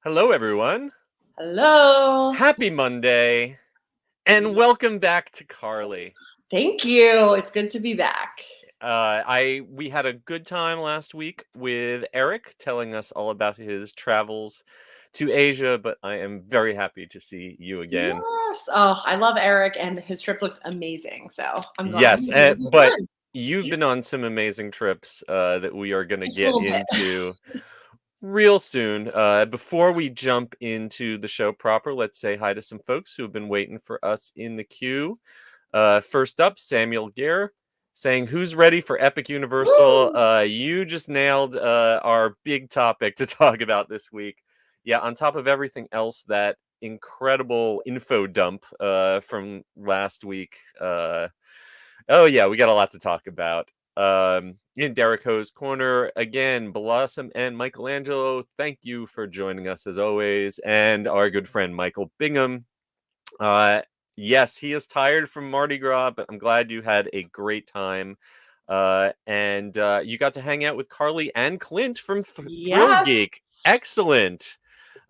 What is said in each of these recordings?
Hello, everyone. Hello. Happy Monday, and welcome back to Carly. Thank you. It's good to be back. We had a good time last week with Eric telling us all about his travels to Asia, but I am very happy to see you again. Yes. Oh, I love Eric, and his trip looked amazing. So I'm glad Yes, we had a good but time. you've been on some amazing trips that we are going to Just a get little bit. into real soon. Before we jump into the show proper, let's say hi to some folks who have been waiting for us in the queue. First up, Samuel Gare saying, "Who's ready for Epic Universal?" Woo! You just nailed our big topic to talk about this week. Yeah, on top of everything else, that incredible info dump from last week. Oh yeah, we got a lot to talk about. In Derek Ho's corner again, Blossom and Michelangelo. Thank you for joining us as always, and our good friend Michael Bingham. Uh, yes, he is tired from Mardi Gras, but I'm glad you had a great time. And you got to hang out with Carly and Clint from Thrill Yes. Geek. Excellent.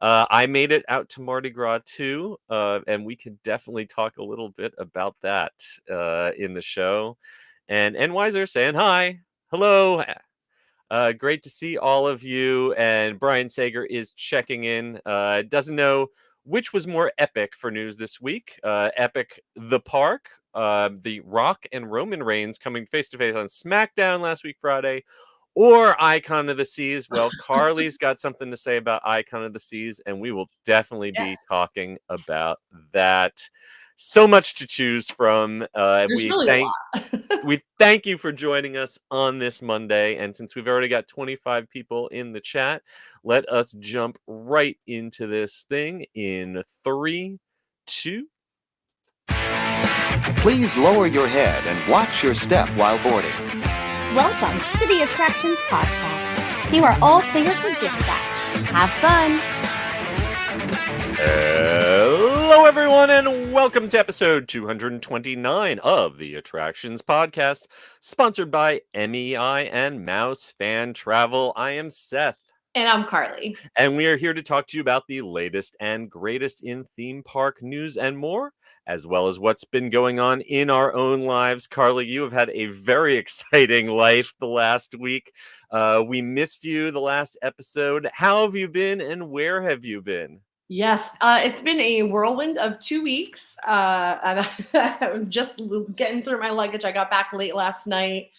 I made it out to Mardi Gras too, and we could definitely talk a little bit about that in the show. And Weiser saying hi. Hello. Great to see all of you. And Brian Sager is checking in. Doesn't know which was more epic for news this week. Epic The Park, The Rock and Roman Reigns coming face to face on SmackDown last week, Friday, or Icon of the Seas. Well, Carly's got something to say about Icon of the Seas, and we will definitely be Yes. talking about that. So much to choose from. There's really a lot. We thank you for joining us on this Monday. And since we've already got 25 people in the chat, let us jump right into this thing in 3, 2. Please lower your head and watch your step while boarding. Welcome to the Attractions Podcast. You are all clear for dispatch. Have fun. Hello, everyone, and welcome to episode 229 of the Attractions Podcast, sponsored by MEI and Mouse Fan Travel. I am Seth. And I'm Carly. And we are here to talk to you about the latest and greatest in theme park news and more, as well as what's been going on in our own lives. Carly, you have had a very exciting life the last week. We missed you the last episode. How have you been and where have you been? Yes, it's been a whirlwind of 2 weeks. And I'm just getting through my luggage. I got back late last night.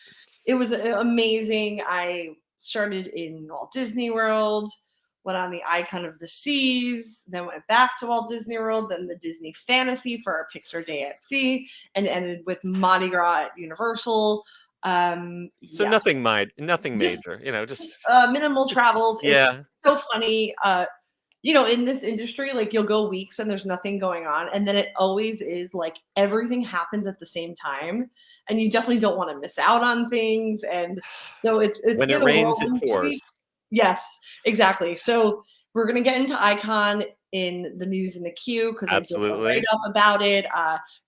It was amazing. I started in Walt Disney World, went on the Icon of the Seas, then went back to Walt Disney World, then the Disney Fantasy for our Pixar Day at Sea, and ended with Mardi Gras at Universal. So Yeah, nothing just major, just minimal travels. yeah. It's so funny. In this industry, like you'll go weeks and there's nothing going on, and then it always is like everything happens at the same time, and you definitely don't want to miss out on things. And so it's When it been a rains, it whirlwind 2 pours. weeks. Yes, exactly. So we're gonna get into Icon in the news in the queue because I did a Absolutely. write-up about it.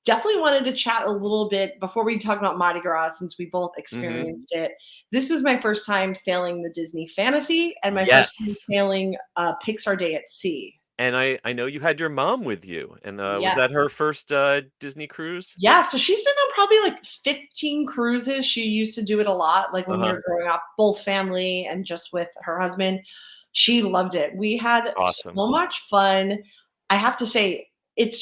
Definitely wanted to chat a little bit before we talk about Mardi Gras since we both experienced it. This is my first time sailing the Disney Fantasy and my first time Yes. sailing Pixar Day at Sea. And I know you had your mom with you, and was that Yes. her first Disney cruise? Yeah, so she's been on probably like 15 cruises. She used to do it a lot, like when we Uh-huh. were growing up, both family and just with her husband. She loved it. We had Awesome. so much fun. I have to say, it's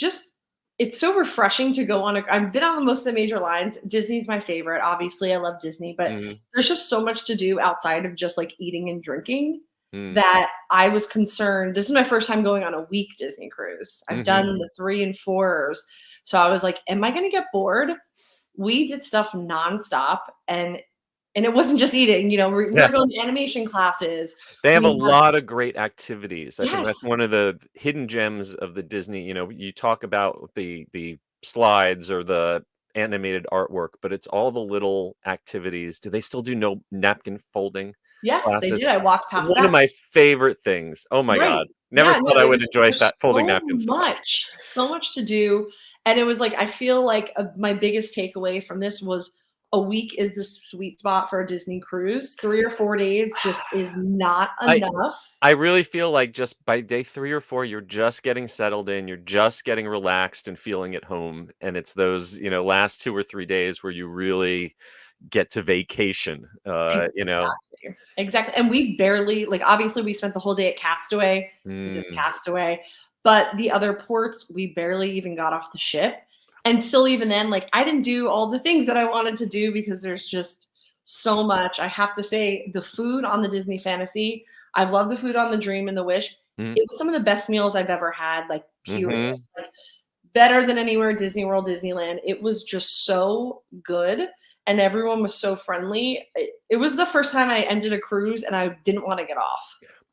so refreshing to go on I've been on most of the major lines. Disney's my favorite. Obviously, I love Disney, but Mhm. there's just so much to do outside of just like eating and drinking Mm. that I was concerned. This is my first time going on a week Disney cruise. I've Mhm. done the 3 and 4s. So I was like, am I going to get bored? We did stuff nonstop, and it wasn't just eating, we were Yeah. going to animation classes. They have We a had lot of great activities. I think Yes. that's one of the hidden gems of the Disney. You talk about the slides or the animated artwork, but it's all the little activities. Do they still do no napkin folding Yes, they classes? did. I walked past One of that. my favorite things. Oh my Right. God. Never Yeah, thought no, I it would was enjoy there's folding so napkins so much. much to do, and it was like I feel like, my biggest takeaway from this was a week is the sweet spot for a Disney cruise. 3 or 4 days just is not I enough. I really feel like just by day 3 or 4, you're just getting settled in, you're just getting relaxed and feeling at home, and it's those, last 2 or 3 days where you really get to vacation, Exactly. Exactly. And we barely, like, obviously we spent the whole day at Castaway because it's Mm, Castaway, but the other ports we barely even got off the ship. And still, even then, like, I didn't do all the things that I wanted to do because there's just so just much. I have to say, the food on the Disney Fantasy, I love the food on the Dream and the Wish. mm, It was some of the best meals I've ever had, like, period. mhm. Like, better than anywhere Disney World, Disneyland. It was just so good, and everyone was so friendly. It was the first time I ended a cruise and I didn't want to get off.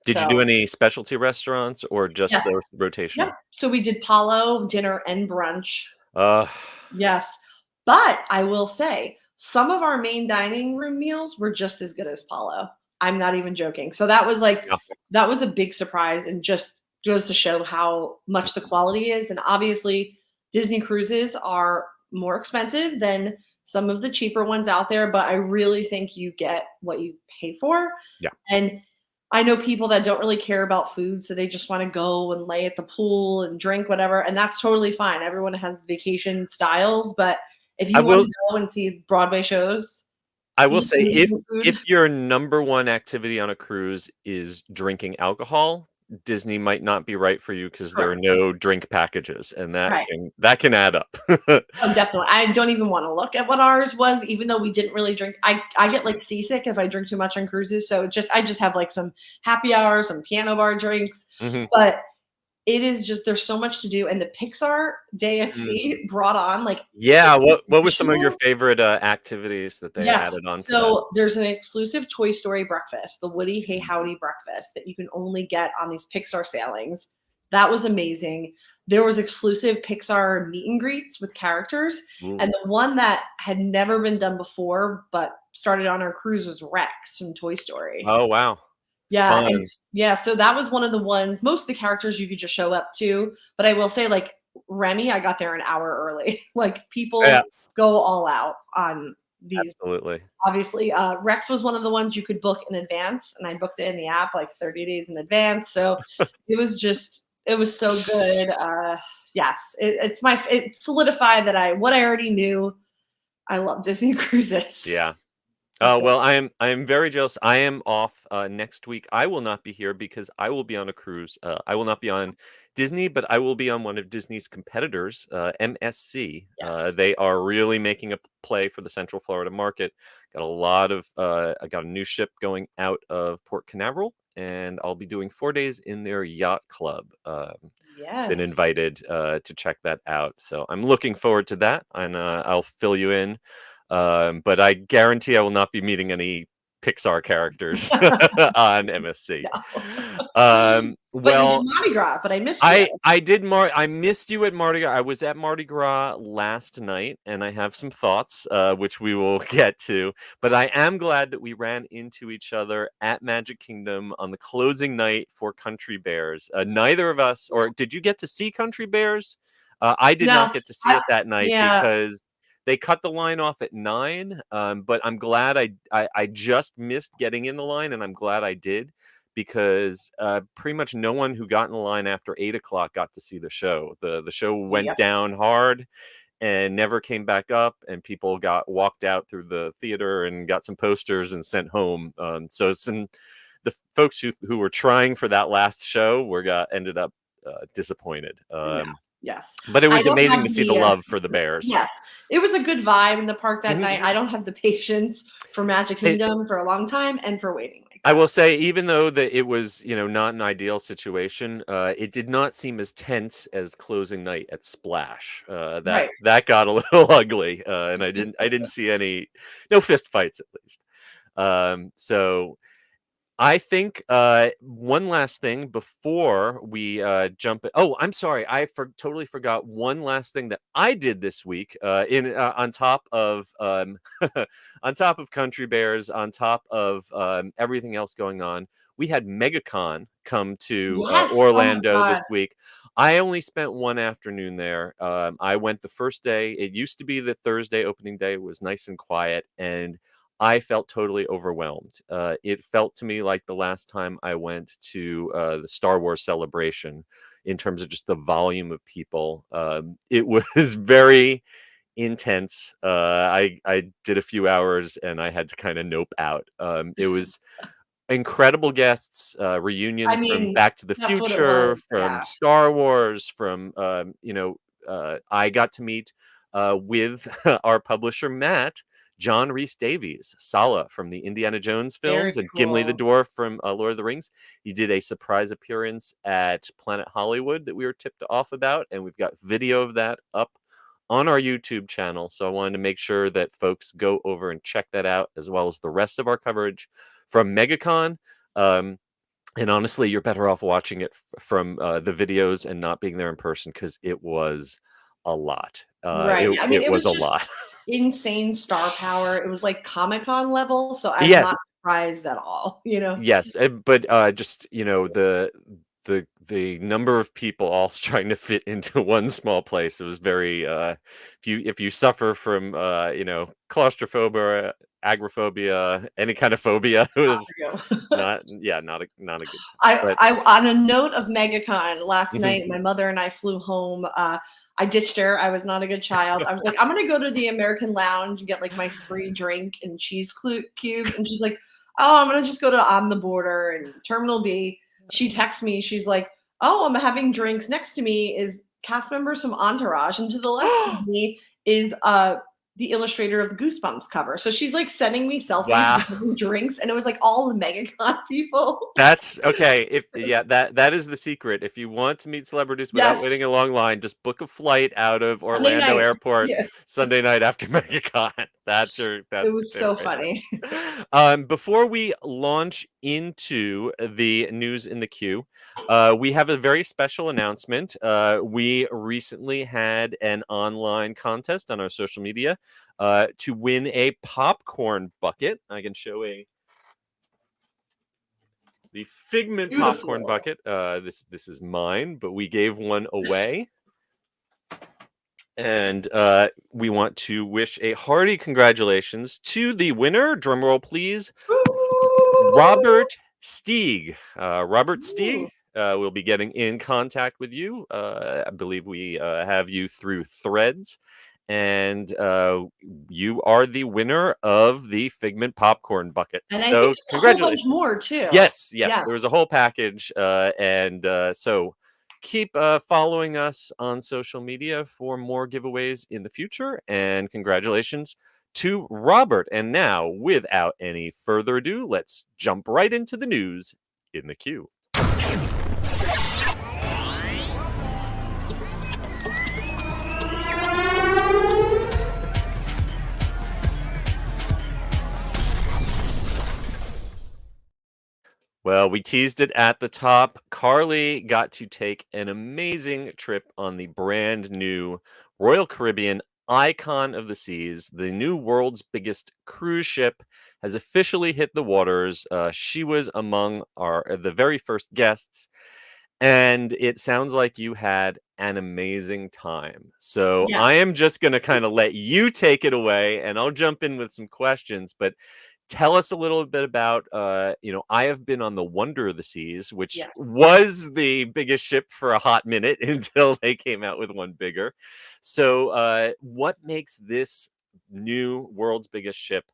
Did you do So, any specialty restaurants or just yes. the Yep. rotation? So we did Palo, dinner, and brunch. Uh, Yes. But I will say, some of our main dining room meals were just as good as Palo. I'm not even joking. So yeah. that was a big surprise and just goes to show how much the quality is. And obviously, Disney cruises are more expensive than some of the cheaper ones out there, but I really think you get what you pay for. Yeah. And I know people that don't really care about food, so they just want to go and lay at the pool and drink whatever, and that's totally fine. Everyone has vacation styles, but if I you want will to go and see Broadway shows, I will eat say amazing if food. your number one activity on a cruise is drinking alcohol, Disney might not be right for you because there are Correct. no drink packages, and Right. that can add up. Oh, definitely. I don't even want to look at what ours was, even though we didn't really drink. I get like seasick if I drink too much on cruises, so I just have like some happy hours, some piano bar drinks, Mhm. but it is just there's so much to do, and the Pixar Day at Mm. Sea brought on like Yeah, 50 what was some of your additional. favorite, activities that they Yes. added on to that? So there's an exclusive Toy Story breakfast, the Woody Hey Howdy breakfast that you can only get on these Pixar sailings. That was amazing. There was exclusive Pixar meet and greets with characters. Ooh. And the one that had never been done before, but started on our cruise was Rex from Toy Story. Oh, wow. Yeah, and Fun. yeah, so that was one of the ones. Most of the characters you could just show up to, but I will say, like, Remy, I got there an hour early. Like, Yeah, people go all out on these. absolutely. Obviously, Rex was one of the ones you could book in advance, and I booked it in the app like 30 days in advance. So it was so good. Yes, it solidified that what I already knew. I love Disney cruises. Yeah. That's it. Well, I am very jealous. I am off next week. I will not be here because I will be on a cruise. I will not be on Disney, but I will be on one of Disney's competitors, MSC. Yes. They are really making a play for the Central Florida market. I got a new ship going out of Port Canaveral, and I'll be doing 4 days in their yacht club. Been Yes. invited to check that out, so I'm looking forward to that, and I'll fill you in. But I guarantee I will not be meeting any Pixar characters on MSC. No. But you did Well, Mardi Gras, but I missed you. I missed you at Mardi Gras. I was at Mardi Gras last night, and I have some thoughts, which we will get to. But I am glad that we ran into each other at Magic Kingdom on the closing night for Country Bears. Neither of us, or did you get to see Country Bears? I did No, not get to see I it that night yeah, because they cut the line off at 9. But I'm glad I just missed getting in the line, and I'm glad I did because pretty much no one who got in the line after 8 o'clock got to see the show. The show went yep. down hard and never came back up, and people got walked out through the theater and got some posters and sent home. So the folks who were trying for that last show ended up disappointed. Yeah. Yes. But it I was don't amazing have to see the the love for the Bears. yes. It was a good vibe in the park that Mhm. night. I don't have the patience for Magic It, Kingdom for a long time and for waiting like I that. will say, even though that it was, not an ideal situation, it did not seem as tense as closing night at Splash. That Right. that got a little ugly, and I didn't see no fist fights at least. So I think one last thing before we jump. Oh, I'm sorry. Totally forgot one last thing that I did this week. In On top of on top of Country Bears, on top of everything else going on, we had MegaCon come to Yes. Oh my Orlando this god. week. I only spent one afternoon there. I went the first day. It used to be the Thursday opening day. It was nice and quiet, and I felt totally overwhelmed. It felt to me like the last time I went to the Star Wars celebration in terms of just the volume of people. It was very intense. I did a few hours and I had to kind of nope out. It was incredible guests, I reunions from mean, Back to the that's what it Future, was. from Yeah. Star Wars, from I got to meet with our publisher Matt, John Rhys Davies, Sala from the Indiana Jones Very films, and Gimli the cool. Dwarf from Lord of the Rings. He did a surprise appearance at Planet Hollywood that we were tipped off about, and we've got video of that up on our YouTube channel. So I wanted to make sure that folks go over and check that out, as well as the rest of our coverage from MegaCon. Um, and honestly, you're better off watching it from the videos and not being there in person, because it was a lot. Right. I mean, It it was was a just lot. insane star power. It was like Comic-Con level, so I'm Yes, not surprised at all, you know? yes, but just the number of people all trying to fit into one small place. It was very if you suffer from claustrophobia, agoraphobia, any kind of phobia, it Not was for you. not a good time. I But I on a note of MegaCon, last mhm. night, my mother and I flew home. I ditched her. I was not a good child. I was like, I'm gonna go to the American Lounge and get like my free drink and cheese cubes. And she's like, oh, I'm gonna just go to On the Border and Terminal B. She texts me. She's like, oh, I'm having drinks. Next to me is cast members from Entourage, and to the left of me is the illustrator of the Goosebumps cover. So she's like sending me selfies Wow. and having drinks, and it was like all the MegaCon people. That's okay. That is the secret. If you want to meet celebrities without Yes, waiting a long line, just book a flight out of Sunday Orlando night. Airport Yeah, Sunday night after MegaCon. That's it the was tip so right funny. there. Before we launch into the news in the queue, we have a very special announcement. We recently had an online contest on our social media to win a popcorn bucket. I can show the Figment popcorn Beautiful. bucket. This is mine, but we gave one away. And we want to wish a hearty congratulations to the winner. Drumroll, please. Robert Stieg. Robert Stieg Ooh. will be getting in contact with you. I believe we have you through Threads. And you are the winner of the Figment popcorn bucket. And I So think there's a whole bunch congratulations. more too. Yes, Yes. there was a whole package, and so keep following us on social media for more giveaways in the future. And congratulations to Robert. And now, without any further ado, let's jump right into the news in the queue. Well, we teased it at the top. Carly got to take an amazing trip on the brand new Royal Caribbean Icon of the Seas. The new world's biggest cruise ship has officially hit the waters. She was among the very first guests, and it sounds like you had an amazing time. So Yes. I am just going to kind of let you take it away, and I'll jump in with some questions. But tell us a little bit about, I have been on the Wonder of the Seas, which Yes. was the biggest ship for a hot minute until they came out with one bigger. So what makes this new world's biggest ship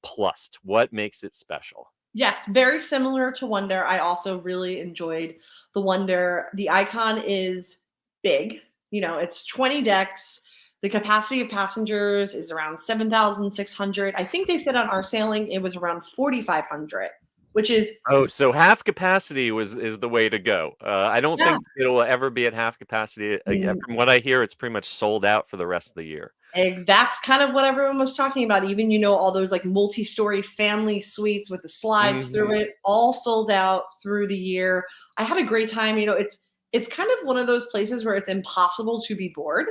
plus? What makes it special? Yes, very similar to Wonder. I also really enjoyed the Wonder. The Icon is big. It's 20 decks. The capacity of passengers is around 7,600. I think they said on our sailing it was around 4,500, which is Oh, so half capacity is the way to go. I don't yeah. think it'll ever be at half capacity. From what I hear, it's pretty much sold out for the rest of the year. That's kind of what everyone was talking about. Even, all those like multi-story family suites with the slides through Mhm. it, all sold out through the year. I had a great time. It's kind of one of those places where it's impossible to be bored.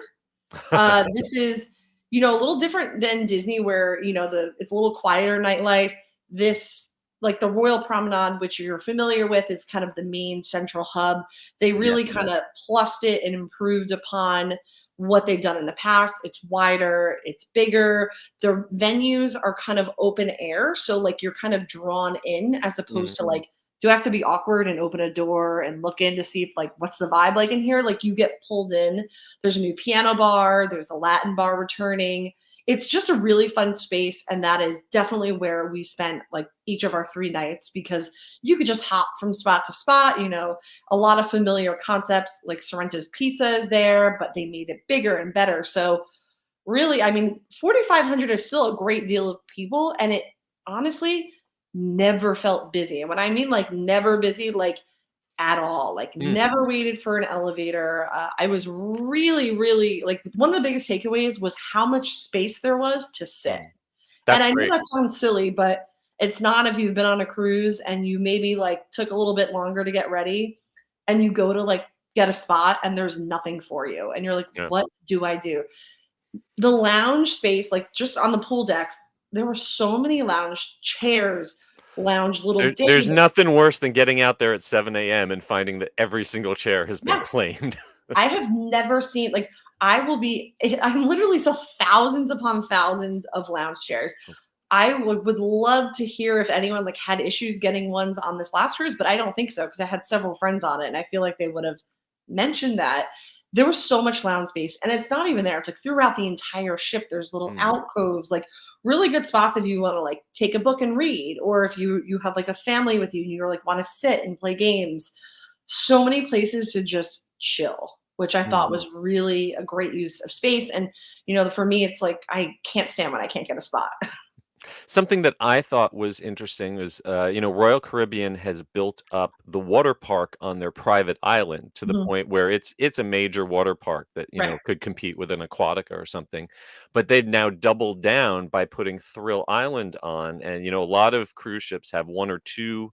This is, a little different than Disney, where it's a little quieter nightlife. This like the Royal Promenade, which you're familiar with, is kind of the main central hub. They Yeah. really kind of plussed it and improved upon what they've done in the past. It's wider, it's bigger. The venues are kind of open air, so like you're kind of drawn in as opposed to like, do I have to be awkward and open a door and look in to see if like what's the vibe like in here? Like you get pulled in. There's a new piano bar, there's a Latin bar returning. It's just a really fun space, and that is definitely where we spent like each of our 3 nights, because you could just hop from spot to spot. A lot of familiar concepts, like Sorrento's Pizza is there, but they made it bigger and better. So really, I mean, 4,500 is still a great deal of people, and it honestly never felt busy. And when I mean like never busy, like at all, like never waited for an elevator. I was really, really like, one of the biggest takeaways was how much space there was to sit. That's And I know great. that sounds silly, but it's not if you've been on a cruise and you maybe like took a little bit longer to get ready and you go to like get a spot and there's nothing for you. And you're like, Yeah. what do I do? The lounge space, like just on the pool decks, there were so many lounge chairs, lounge little There's dinghies. nothing worse than getting out there at 7 a.m. and finding that every single chair has been Yeah. claimed. I have never seen, like, I'm literally saw thousands upon thousands of lounge chairs. I would love to hear if anyone like had issues getting ones on this last cruise, but I don't think so, because I had several friends on it and I feel like they would have mentioned that. There was so much lounge space, and it's not even there. It's like throughout the entire ship, there's little alcoves, like really good spots if you want to like take a book and read, or if you have like a family with you and you're like want to sit and play games. So many places to just chill, which I thought was really a great use of space. And for me, it's like I can't stand when I can't get a spot. Something that I thought was interesting was, Royal Caribbean has built up the water park on their private island to the Mhm. point where it's a major water park that, Right. could compete with an Aquatica or something. But they've now doubled down by putting Thrill Island on. And, a lot of cruise ships have one or two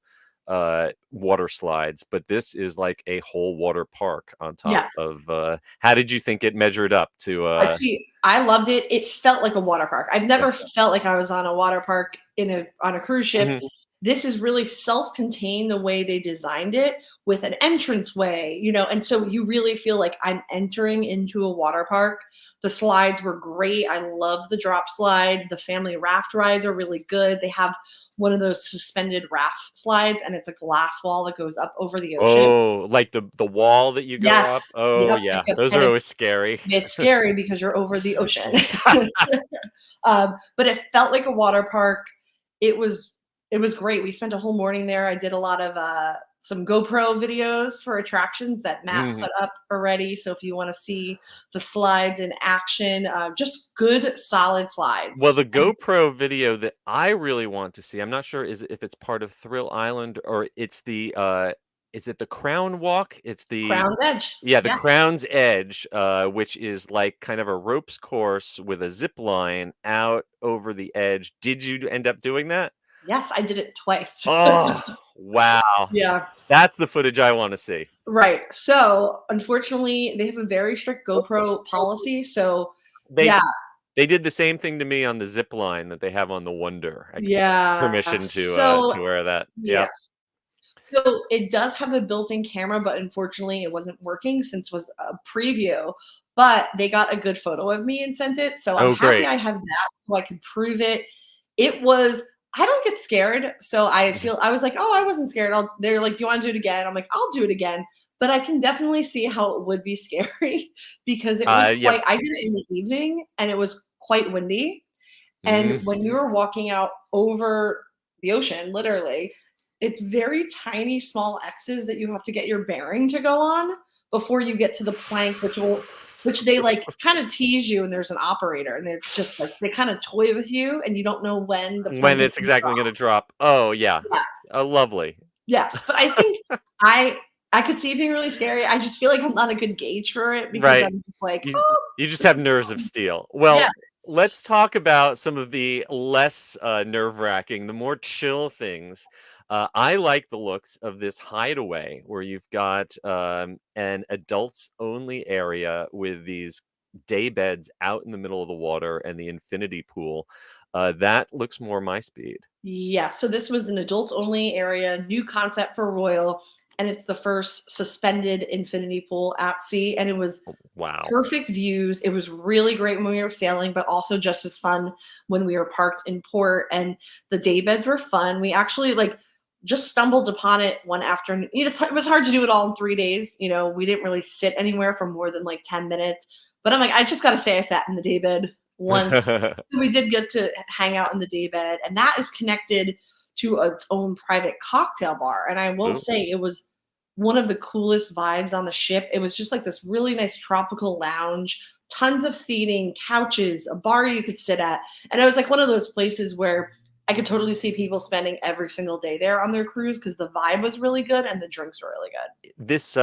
water slides, but this is like a whole water park on top Yes. of how did you think it measured up to I see. I loved it. It felt like a water park. I've never felt like I was on a water park on a cruise ship. Mhm. This is really self-contained the way they designed it, with an entranceway, and so you really feel like I'm entering into a water park. The slides were great. I love the drop slide. The family raft rides are really good. They have one of those suspended raft slides, and it's a glass wall that goes up over the ocean. Oh, like the wall that you go up? Yes. Oh, Yep. yeah. Yep. Those And are always scary. it's scary because you're over the ocean. But it felt like a water park. It was great. We spent a whole morning there. I did a lot of some GoPro videos for attractions that Matt put up already. So if you want to see the slides in action, just good, solid slides. Well, the GoPro video that I really want to see, I'm not sure if it's part of Thrill Island or it's is it the Crown Walk? It's the Crown's Edge. Yeah, the Yeah. Crown's Edge, which is like kind of a ropes course with a zip line out over the edge. Did you end up doing that? Yes, I did it twice. Oh, wow. Yeah. That's the footage I want to see. Right. So unfortunately, they have a very strict GoPro policy. So They yeah. they did the same thing to me on the zip line that they have on the Wonder. I got Yeah. permission So to wear that. Yep. yes. So it does have a built-in camera, but unfortunately it wasn't working since it was a preview. But they got a good photo of me and sent it. So I'm Oh, happy great. I have that so I could prove it. I don't get scared. So I was like, oh, I wasn't scared. They're like, do you want to do it again? I'm like, I'll do it again. But I can definitely see how it would be scary because it was Yep. I did it in the evening and it was quite windy. And Mm. when you were walking out over the ocean, literally, it's very tiny, small X's that you have to get your bearing to go on before you get to the plank, which they like kind of tease you, and there's an operator, and it's just like they kind of toy with you, and you don't know when the When plank is it's gonna exactly drop. gonna drop. Oh, yeah. Yeah. Lovely. Yes, but I think I could see it being really scary. I just feel like I'm not a good gauge for it because Right. I'm just like, You you just have nerves of steel. Well, yeah, let's talk about some of the less, nerve-wracking, the more chill things. I like the looks of this hideaway where you've got, an adults-only area with these day beds out in the middle of the water and the infinity pool. That looks more my speed. Yeah, so this was an adults only area, new concept for Royal, and it's the first suspended infinity pool at sea. And it was Wow. perfect views. It was really great when we were sailing, but also just as fun when we were parked in port. And the day beds were fun. We actually like just stumbled upon it one afternoon. It was hard to do it all in 3 days. We didn't really sit anywhere for more than like 10 minutes. But I'm like, I just got to say, I sat in the day bed once. So we did get to hang out in the day bed, and that is connected to its own private cocktail bar. And I will Ooh. say it was one of the coolest vibes on the ship. It was just like this really nice tropical lounge, tons of seating, couches, a bar you could sit at. And it was like one of those places where I could totally see people spending every single day there on their cruise because the vibe was really good and the drinks were really good. This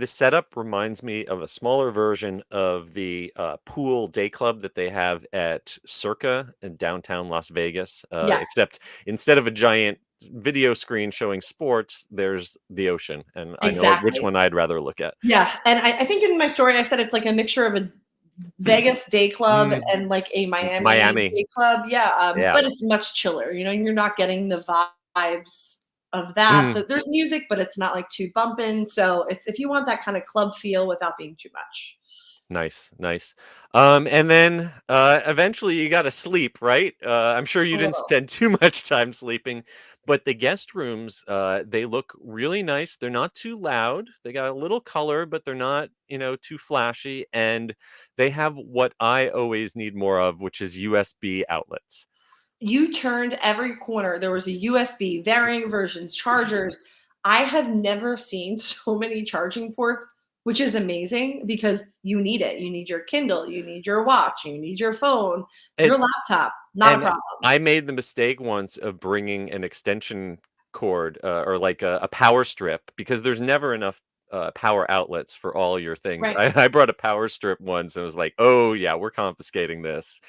setup reminds me of a smaller version of the pool day club that they have at Circa in downtown Las Vegas. Yes, Except instead of a giant video screen showing sports, there's the ocean, and I know which exactly. one I'd rather look at. Yeah. And I think in my story, I said it's like a mixture of a Vegas day club Mm, and like a Miami Miami, day club. Yeah. yeah. But it's much chiller. You're not getting the vibes of that. Mm. There's music, but it's not like too bumping. So it's if you want that kind of club feel without being too much. Nice, nice. And then eventually you got to sleep, right? I'm sure you A didn't little. spend too much time sleeping, but the guest rooms, they look really nice. They're not too loud. They got a little color, but they're not, too flashy. And they have what I always need more of, which is USB outlets. You turned every corner. There was a USB, varying versions, chargers. I have never seen so many charging ports, which is amazing because you need it. You need your Kindle, you need your watch, you need your phone, And, your laptop. Not a and problem. I made the mistake once of bringing an extension cord or like a power strip because there's never enough power outlets for all your things. Right. I brought a power strip once and was like, oh yeah, we're confiscating this.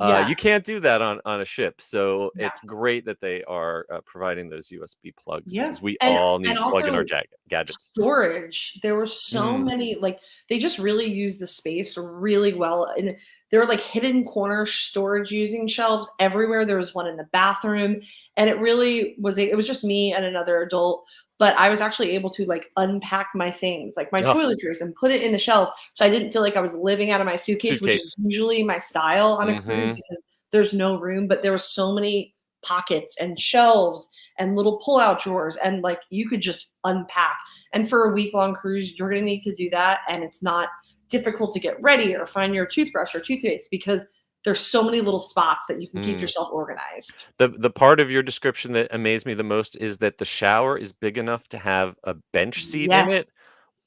Yeah. You can't do that on a ship, so Yeah. it's great that they are providing those USB plugs Yeah. because we And all and need to plug in our also gadgets. storage. There were so Mm. many, like they just really used the space really well. And there were like hidden corner storage using shelves everywhere. There was one in the bathroom. And it was just me and another adult. But I was actually able to like unpack my things, like my Oh, toiletries, and put it in the shelf. So I didn't feel like I was living out of my suitcase, which is suitcase. usually my style on a cruise Hmm. because there's no room. But there were so many pockets and shelves and little pull-out drawers, and like you could just unpack. And for a week-long cruise, you're going to need to do that, and it's not difficult to get ready or find your toothbrush or toothpaste because there's so many little spots that you can keep Mm. yourself organized. The part of your description that amazed me the most is that the shower is big enough to have a bench seat in it. Yes,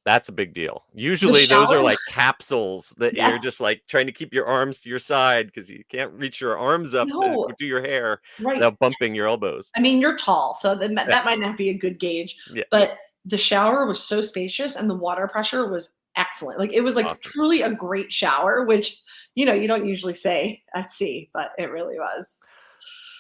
That's a big deal. the Usually those are shower. like capsules that you're Yes. just like trying to keep your arms to your side because you can't reach your arms up to No. do your hair Right. without bumping your elbows. I mean, you're tall, so then that, Yeah, that might not be a good gauge. yeah, But the shower was so spacious and the water pressure was excellent. Like it was like awesome. truly a great shower, which you don't usually say at sea, but it really was.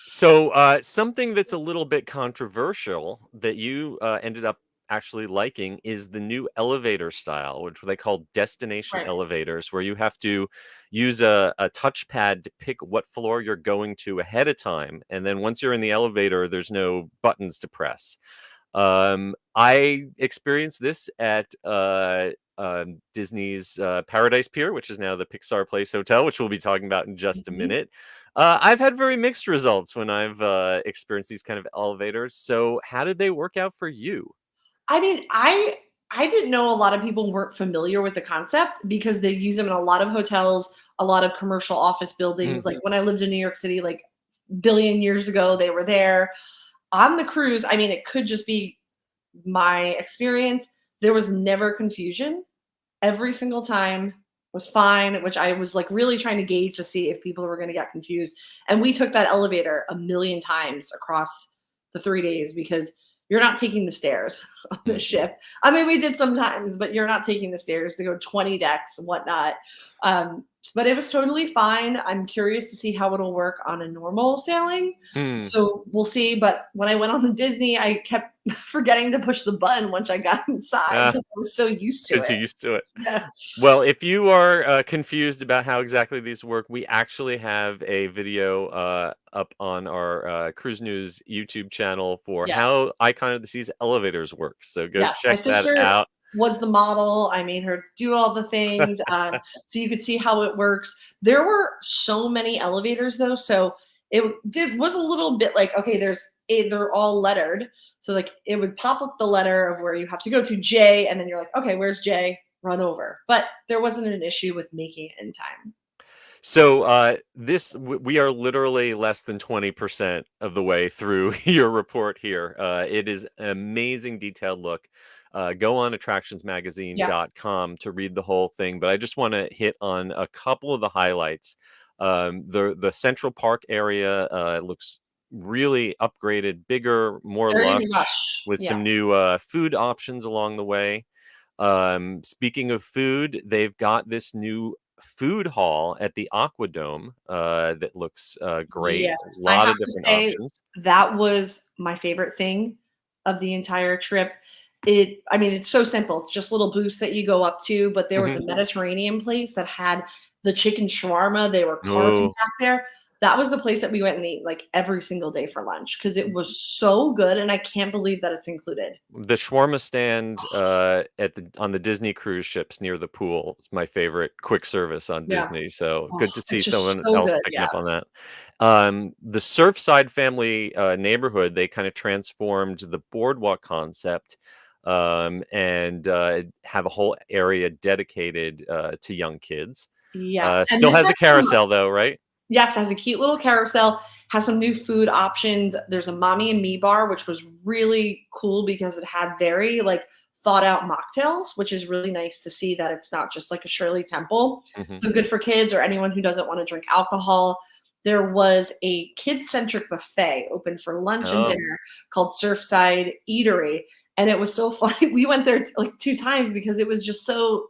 So, something that's a little bit controversial that you ended up actually liking is the new elevator style, which they call destination Right. elevators, where you have to use a touchpad to pick what floor you're going to ahead of time. And then once you're in the elevator, there's no buttons to press. I experienced this at Disney's Paradise Pier, which is now the Pixar Place Hotel, which we'll be talking about in just a Mhm. minute. I've had very mixed results when I've experienced these kind of elevators. So, how did they work out for you? I mean, I didn't know a lot of people weren't familiar with the concept because they use them in a lot of hotels, a lot of commercial office buildings. Mhm. Like when I lived in New York City, like billion years ago, they were there. On the cruise, I mean, it could just be my experience. There was never confusion. Every single time was fine, which I was like really trying to gauge to see if people were going to get confused. And we took that elevator a million times across the 3 days because you're not taking the stairs on the Mhm. ship. I mean, we did sometimes, but you're not taking the stairs to go 20 decks and whatnot. but it was totally fine. I'm curious to see how it'll work on a normal sailing. Mm. So we'll see. But when I went on the Disney, I kept forgetting to push the button once I got inside Ah, because I was so used to because it. you're used to it. Yeah. Well, if you are confused about how exactly these work, we actually have a video up on our Cruise News YouTube channel for Yes. how Icon of the Seas elevators work. So go Yes. My check that sister out. was the model. I made her do all the things, so you could see how it works. There were so many elevators though, so was a little bit like, okay, they're all lettered, so like it would pop up the letter of where you have to go to J, and then you're like, okay, where's J? Run over. But there wasn't an issue with making it in time. So we are literally less than 20% of the way through your report here. It is an amazing detailed look. Go on Yeah. attractionsmagazine.com to read the whole thing, but I just want to hit on a couple of the highlights. The Central Park area looks really upgraded, bigger, more Very lush. lush, with Yeah. some new food options along the way. Speaking of food, they've got this new food hall at the Aquadome that looks great. Yes. A I lot have of to different say options. that was my favorite thing of the entire trip. I mean, it's so simple. It's just little booths that you go up to, but there was Mhm. a Mediterranean place that had the chicken shawarma they were carving Oh, back there. That was the place that we went and ate like every single day for lunch because it was so good, and I can't believe that it's included. the shawarma stand on the Disney cruise ships near the pool is my favorite quick service on Yeah. Disney. So Oh, good to see it's just someone so else good. picking Yeah. up on that. The Surfside family neighborhood, they kind of transformed the boardwalk concept and have a whole area dedicated to young kids. Yes. And Still this has has a carousel though, right? yes, it has a cute little carousel, has some new food options. There's a mommy and me bar, which was really cool because it had very like thought out mocktails, which is really nice to see that it's not just like a Shirley Temple. Mhm. So good for kids or anyone who doesn't want to drink alcohol. There was a kid-centric buffet open for lunch and Oh, dinner called Surfside Eatery. And it was so funny. We went there like 2 times because it was just so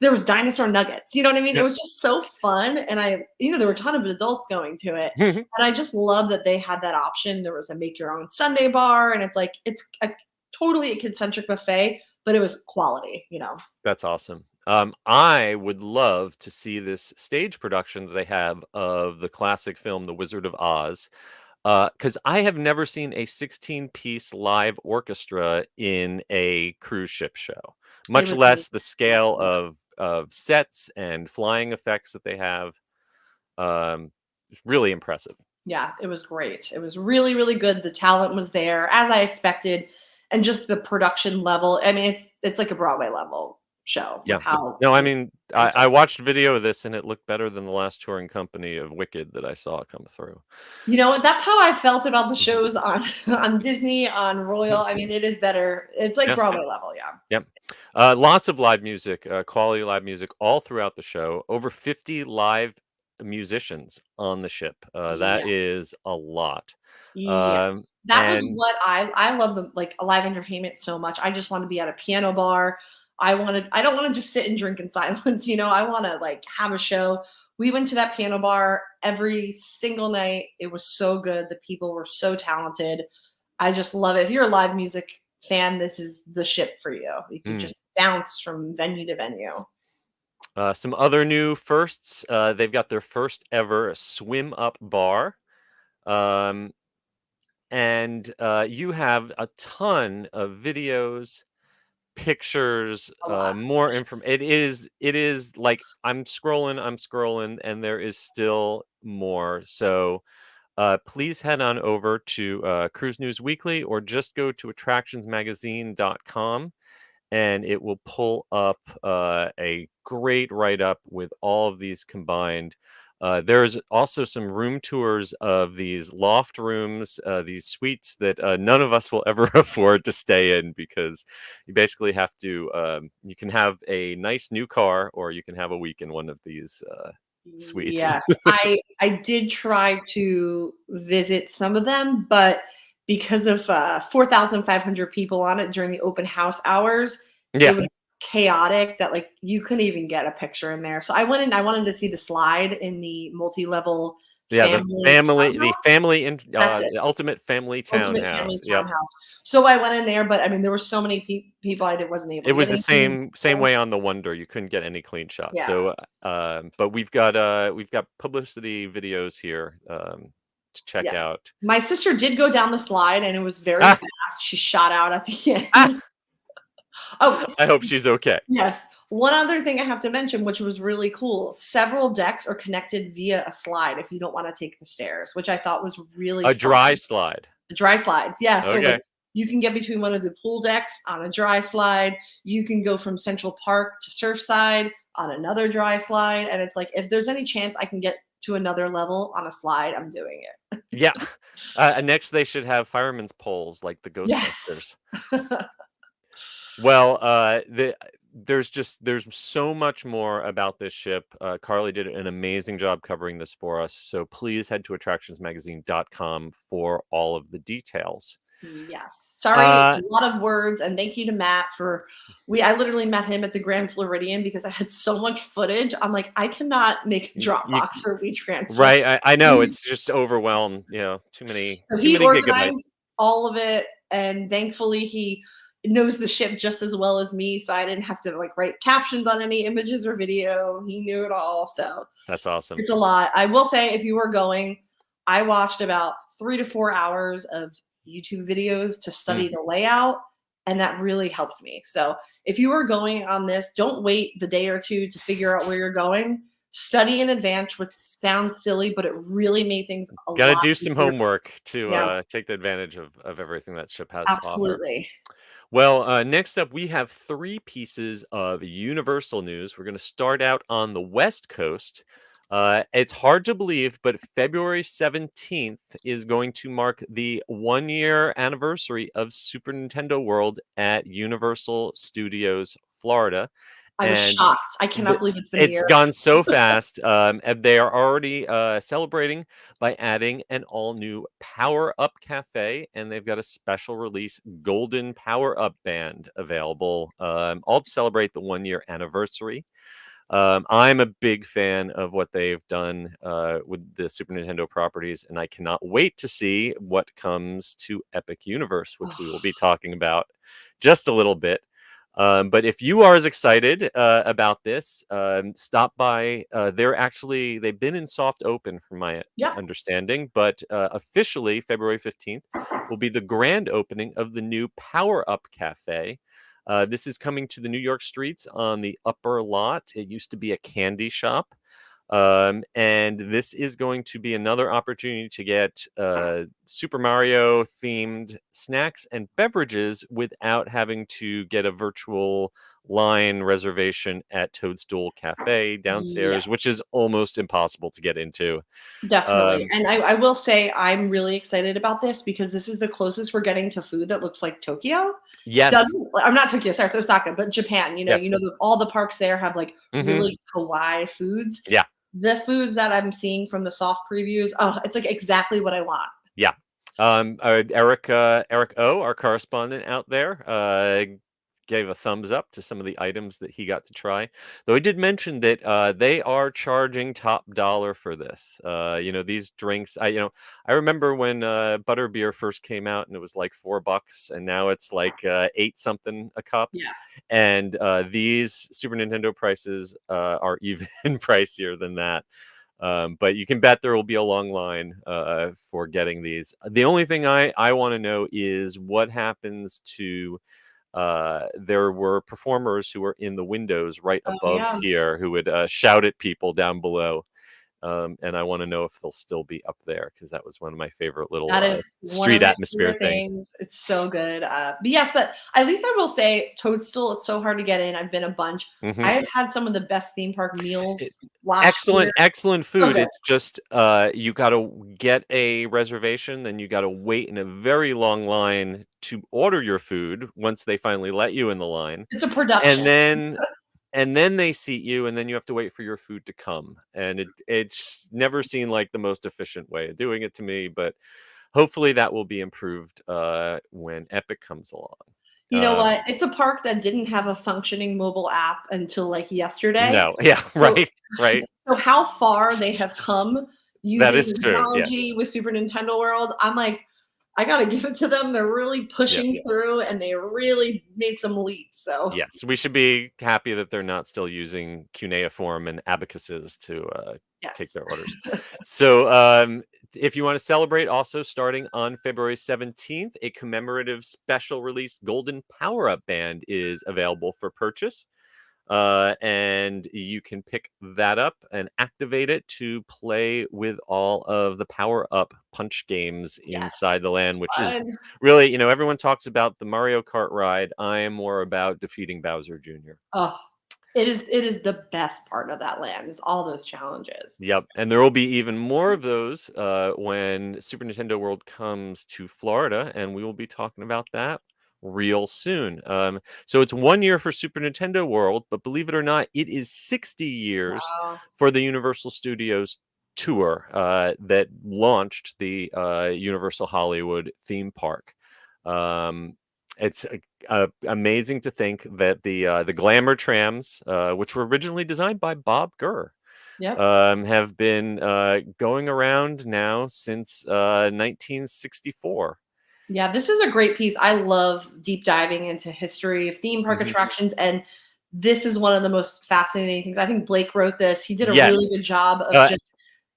there was dinosaur nuggets. You know what I mean? It yep. was just so fun, and there were a ton of adults going to it, and I just love that they had that option. There was a make your own sundae bar, and it's a totally a kid-centric buffet, but it was quality. That's awesome. I would love to see this stage production that they have of the classic film The Wizard of Oz, because I have never seen a 16-piece live orchestra in a cruise ship show, It much was less the amazing. scale of sets and flying effects that they have. It's really impressive. Yeah, it was great. It was really, really good. The talent was there as I expected, and just the production level. I mean, it's like a Broadway level show with Yeah. how No, I mean, it's I watched video of this and it looked better than the last touring company of Wicked that I saw come through. You know what? That's how I felt about the Mhm. shows on on Disney, on Royal. I mean, it is better. It's like Yeah. Broadway level, yeah. Yep. Lots of live music, quality live music all throughout the show. Over 50 live musicians on the ship. That Yes. is a lot. Yes. Um, That was and what I love the like live entertainment so much. I just want to be at a piano bar. I don't want to just sit and drink in silence. I want to like have a show. We went to that piano bar every single night. It was so good. The people were so talented. I just love it. If you're a live music fan, this is the ship for you. You can mm, just bounce from venue to venue. some other new firsts. They've got their first ever swim up bar. Um, and you have a ton of videos, pictures, A lot. more inform it is like I'm scrolling, and there is still more. So please head on over to Cruise News Weekly or just go to attractionsmagazine.com and it will pull up a great write-up with all of these combined. There's also some room tours of these loft rooms, these suites that none of us will ever afford to stay in because you basically have to, you can have a nice new car or you can have a week in one of these suites. Yes, I did try to visit some of them, but because of 4,500 people on it during the open house hours, it Yeah. was chaotic that like you couldn't even get a picture in there. So I went in. I wanted to see the slide in the multi-level Yeah, family townhouse. That's it. the ultimate family Ultimate family townhouse. Yep. townhouse. So I went in there, but I mean, there were so many people wasn't able It to was get the anything. same way on the Wonder. You couldn't get any clean shots. Yeah. So, but we've got publicity videos here to check Yes. out. My sister did go down the slide, and it was very Ah, fast. She shot out at the end. ah! Oh, I hope she's okay. yes. One other thing I have to mention, which was really cool, several decks are connected via a slide if you don't want to take the stairs, which I thought was really A fun. dry slide. The dry slides, yeah. So Okay. like you can get between one of the pool decks on a dry slide. You can go from Central Park to Surfside on another dry slide. And it's like, if there's any chance I can get to another level on a slide, I'm doing it. Yeah. Next, they should have firemen's poles like the Yes. Ghostbusters. Well, there's so much more about this ship. Carly did an amazing job covering this for us. So please head to attractionsmagazine.com for all of the details. Yes. Sorry, a lot of words, and thank you to Matt I literally met him at the Grand Floridian because I had so much footage. I'm like, I cannot make a Dropbox for WeTransfer. Right. I know it's just overwhelmed. Too many He gigabytes. organized all of it, and thankfully he knows the ship just as well as me, so I didn't have to like write captions on any images or video. He knew it all, so that's awesome. It's a lot. I will say, if you were going, I watched about 3 to 4 hours of YouTube videos to study the layout, and that really helped me. So if you are going on this, don't wait the day or two to figure out where you're going. Study in advance, which sounds silly, but it really made things a lot Gotta do some easier. homework to take the advantage of everything that ship has to offer. Absolutely. Well, next up, we have 3 pieces of Universal news. We're going to start out on the West Coast. It's hard to believe, but February 17th is going to mark the 1-year anniversary of Super Nintendo World at Universal Studios, Florida. I was shocked. I cannot believe it's been a year. It's gone so fast. And they are already celebrating by adding an all-new Power Up Cafe, and they've got a special release Golden Power Up Band available, all to celebrate the 1-year anniversary. I'm a big fan of what they've done with the Super Nintendo properties, and I cannot wait to see what comes to Epic Universe, which we will be talking about just a little bit. But if you are as excited about this, stop by. They've been in soft open from my understanding, but officially February 15th will be the grand opening of the new Power Up Cafe. This is coming to the New York streets on the upper lot. It used to be a candy shop. And this is going to be another opportunity to get Super Mario themed snacks and beverages without having to get a virtual line reservation at Toadstool Cafe downstairs, which is almost impossible to get into. Definitely. And I will say I'm really excited about this because this is the closest we're getting to food that looks like Tokyo. Yes. I'm not Tokyo, sorry, it's Osaka, but Japan. All the parks there have like really kawaii foods. Yeah. The foods that I'm seeing from the soft previews, it's like exactly what I want. Yeah. Eric O, our correspondent out there, gave a thumbs up to some of the items that he got to try. Though he did mention that they are charging top dollar for this. These drinks. I remember when butterbeer first came out and it was like $4, and now it's like 8 something a cup. Yeah. And these Super Nintendo prices are even pricier than that. But you can bet there will be a long line for getting these. The only thing I want to know is what happens to there were performers who were in the windows right above here who would shout at people down below. And I want to know if they'll still be up there because that was one of my favorite little street atmosphere things. It's so good. But at least I will say Toadstool, it's so hard to get in. I've been a bunch. I have had some of the best theme park meals last year. Excellent food. Okay. It's just you got to get a reservation, then you got to wait in a very long line to order your food once they finally let you in the line. It's a production. And then they seat you, and then you have to wait for your food to come. And it's never seemed like the most efficient way of doing it to me, but hopefully that will be improved when Epic comes along. You know what? It's a park that didn't have a functioning mobile app until like yesterday. No, yeah, So, right, right. so how far they have come That using is true. Yes. technology with Super Nintendo World, I'm like, I gotta give it to them. They're really Yeah. pushing through, and they really made some leaps. So Yes, we should be happy that they're not still using cuneiform and abacuses to take yes, their orders. So, if you want to celebrate, also starting on February 17th, a commemorative special release Golden Power Up Band is available for purchase. And you can pick that up and activate it to play with all of the power up punch games yes, inside the land, which is fun. really, everyone talks about the Mario Kart ride. I am more about defeating Bowser Jr. Oh, it is the best part of that land is all those challenges. Yep, and there will be even more of those when Super Nintendo World comes to Florida, and we will be talking about that real soon. So it's 1 year for Super Nintendo World, but believe it or not, it is 60 years Wow. for the Universal Studios tour that launched the Universal Hollywood theme park. Um, it's amazing to think that the glamour trams, which were originally designed by Bob Gurr, Yep. have been going around now since 1964. Yeah, this is a great piece. I love deep diving into history of theme park Mhm. attractions, and this is one of the most fascinating things. I think Blake wrote this. He did a really Yes, good job of uh, just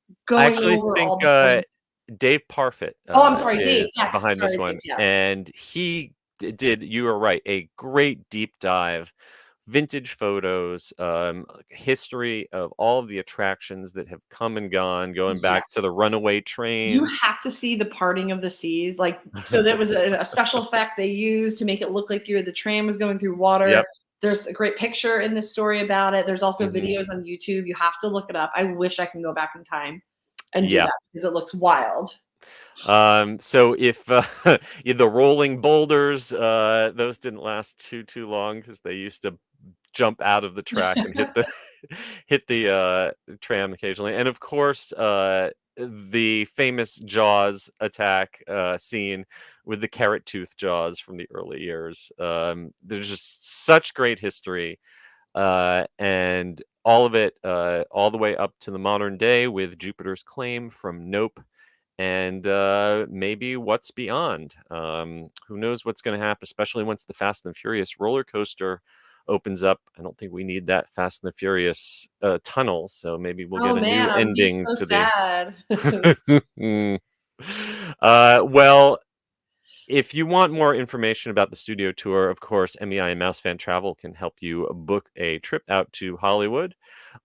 I going actually over think all the points. Dave Parfit Oh, I'm sorry, Dave. is Yes, behind this sorry, Dave. one, Yes. and he did. You are right, a great deep dive, vintage photos, history of all of the attractions that have come and gone, going back to Yes. the runaway You train. have to see the parting of the seas. Like, so there was a special effect they used to make it look like the train was going through water. Yep. There's a great picture in this story about it. There's also Mhm. videos on YouTube. You have to look it up. I wish I can go back in time and do Yeah. that because it looks wild. So if the rolling boulders, those didn't last too long because they used to jump out of the track and hit the hit the tram occasionally, and of course, the famous Jaws attack scene with the carrot tooth Jaws from the early years. There's just such great history, and all of it, all the way up to the modern day with Jupiter's Claim from Nope and maybe what's beyond. Who knows what's going to happen, especially once the Fast and the Furious roller coaster opens up. I don't think we need that Fast and the Furious tunnel, so maybe we'll Oh get a man, new I would be ending so to the. sad. Well, if you want more information about the studio tour, of course, MEI and Mouse Fan Travel can help you book a trip out to Hollywood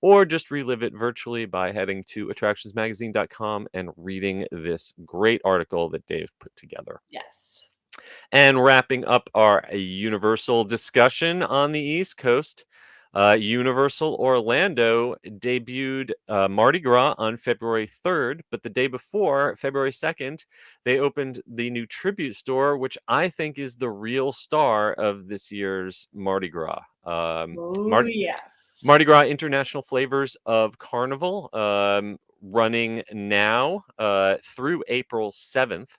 or just relive it virtually by heading to attractionsmagazine.com and reading this great article that Dave put together. Yes. And wrapping up our Universal discussion on the East Coast, Universal Orlando debuted Mardi Gras on February 3rd, but the day before, February 2nd, they opened the new tribute store, which I think is the real star of this year's Mardi Gras. Oh yes. Mardi Gras International Flavors of Carnival, running now through April 7th.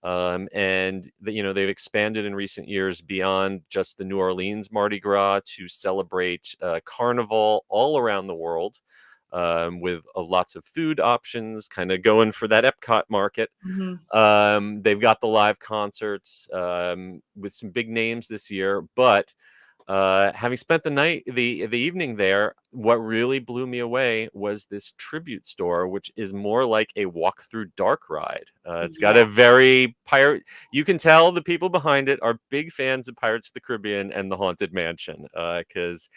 And they've expanded in recent years beyond just the New Orleans Mardi Gras to celebrate Carnival all around the world, with lots of food options, kind of going for that Epcot market. Mhm. They've got the live concerts with some big names this year, but having spent the evening there, what really blew me away was this tribute store, which is more like a walk through dark ride. It's got Yeah. a very pirate. You can tell the people behind it are big fans of Pirates of the Caribbean and the Haunted Mansion, because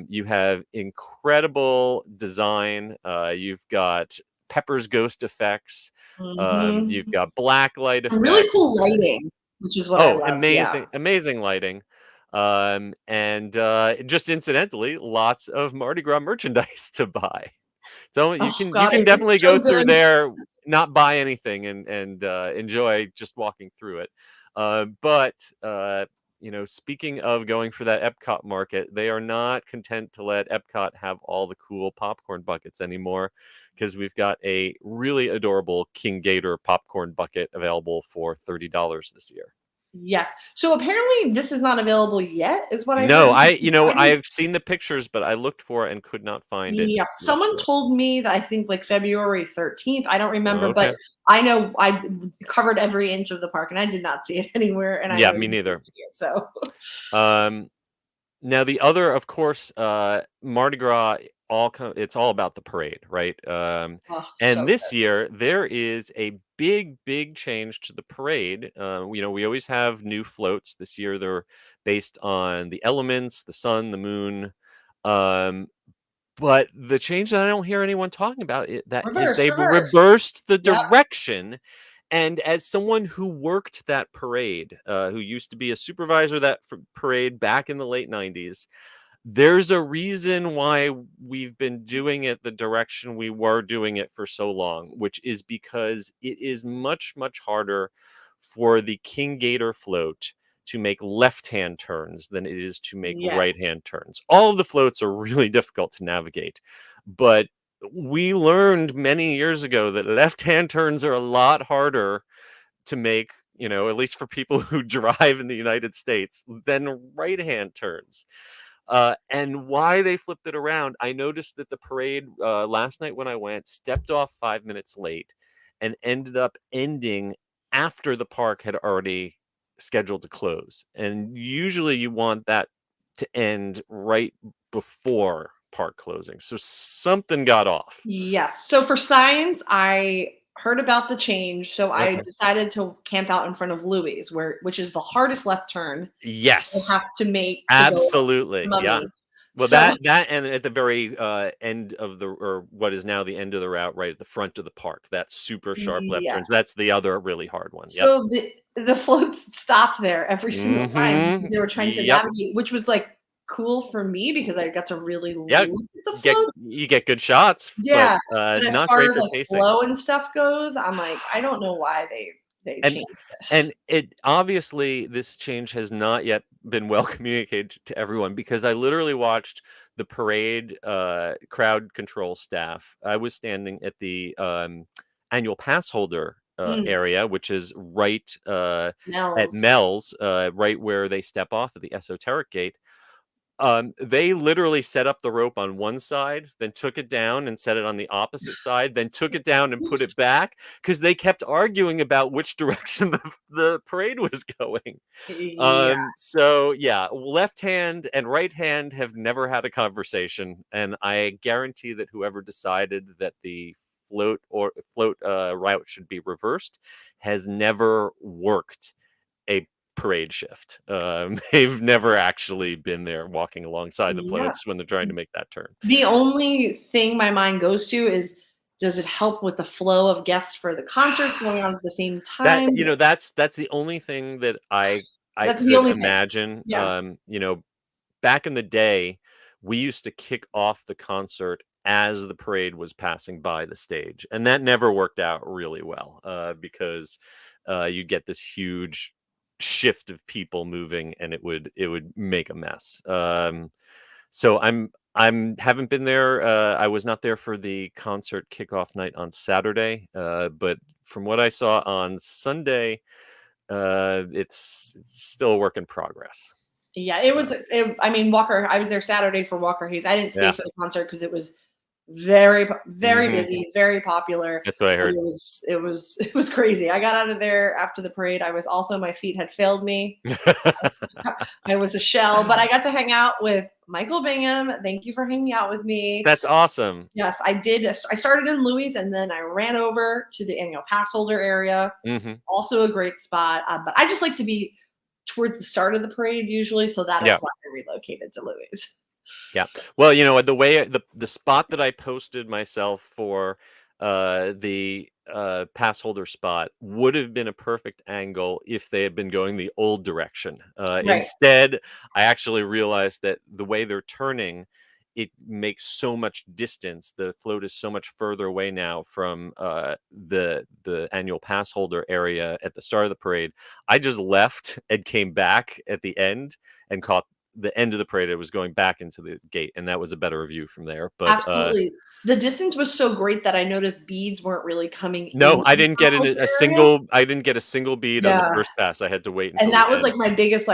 you have incredible design. You've got Pepper's ghost effects. You've Mhm. got black light Really effects. cool lighting, which is what I Oh, love. Yeah. amazing lighting. And just incidentally, lots of Mardi Gras merchandise to buy. So you Oh can god, definitely it's go so through good. there, not buy anything, and enjoy just walking through it. But speaking of going for that Epcot market, they are not content to let Epcot have all the cool popcorn buckets anymore, because we've got a really adorable King Gator popcorn bucket available for $30 this year. Yes. So apparently this is not available yet, is what I No, heard. I've seen the pictures, but I looked for it and could not find it Yeah, someone yesterday. told me that I think like February 13th. I don't remember, Okay. but I know I covered every inch of the park and I did not see it anywhere, and I Yeah, know me you neither. did see it. So Um, Now the other, of course, Mardi Gras, it's all about the parade, right? oh, And so this year there is a big, big change to the parade. We always have new floats. This year they're based on the elements, the sun, the moon. Um, but the change that I don't hear anyone talking about that is reverse, they've reverse. reversed the Yep. direction. And as someone who worked that parade, who used to be a supervisor of that parade back in the late 90s, there's a reason why we've been doing it the direction we were doing it for so long, which is because it is much, much harder for the King Gator float to make left-hand turns than it is to make Yes. right-hand turns. All of the floats are really difficult to navigate, but we learned many years ago that left-hand turns are a lot harder to make, at least for people who drive in the United States, than right-hand turns. And why they flipped it around, I noticed that the parade last night when I went stepped off 5 minutes late and ended up ending after the park had already scheduled to close. And usually you want that to end right before park closing. So something got off. Yes. So for science, I heard about the change, so I Okay. decided to camp out in front of Louis, which is the hardest left turn you Yes. have to make to go up Absolutely. Yeah. Mummy. Well, So that and at the very end of or what is now the end of the route, right at the front of the park, that super sharp left yeah. turns. That's the other really hard one. Yep. So the floats stopped there every single time because they were trying to Yep. navigate, which was like cool for me because I got to really Yeah. look at the Get floats. you get good shots, but Yeah, but as not far great as for like pacing. flow and stuff goes, I'm like, I don't know why they And changed this. and it obviously this change has not yet been well communicated to everyone because I literally watched the parade crowd control staff. I was standing at the annual pass holder Mm, area, which is right at smells. Mel's, right where they step off at the esoteric gate. They literally set up the rope on one side, then took it down and set it on the opposite side, then took it down and put Oops. it back because they kept arguing about which direction the parade was going. Yeah. So yeah, left hand and right hand have never had a conversation, and I guarantee that whoever decided that the float route should be reversed has never worked a parade shift. They've never actually been there walking alongside the Yeah. floats when they're trying to make that turn. The only thing my mind goes to is, does it help with the flow of guests for the concerts going on at the same That time? that's the only thing that I That's the could only thing. imagine. Yeah. Back in the day, we used to kick off the concert as the parade was passing by the stage, and that never worked out really well because you get this huge shift of people moving, and it would make a mess. So I'm haven't been there. I was not there for the concert kickoff night on Saturday, but from what I saw on Sunday, it's still a work in progress. Yeah, it was I mean, Walker I was there Saturday for Walker Hayes. I didn't stay Yeah. for the concert because it was very Mhm. busy. It's very popular, That's what I but heard. it was crazy. I got out of there after the parade. I was also my feet had failed me. I was a shell, but I got to hang out with Michael Bingham. Thank you for hanging out with me. That's awesome. Yes, I did. I started in Louis and then I ran over to the annual pass holder area. Mhm. Also a great spot. But I just like to be towards the start of the parade usually, so that is Yeah. why I relocated to Louis. Yeah. Well, the way the spot that I posted myself for the pass holder spot would have been a perfect angle if they had been going the old direction. Right. Instead, I actually realized that the way they're turning, it makes so much distance. The float is so much further away now from the annual pass holder area at the start of the parade. I just left and came back at the end and caught the end of the parade. I was going back into the gate, and that was a better view from there. But Absolutely. The distance was so great that I noticed beads weren't really coming no, in I the didn't get crossover a area. single. I didn't get a single bead on the Yeah. first pass. I had to wait And until that the was end. like my biggest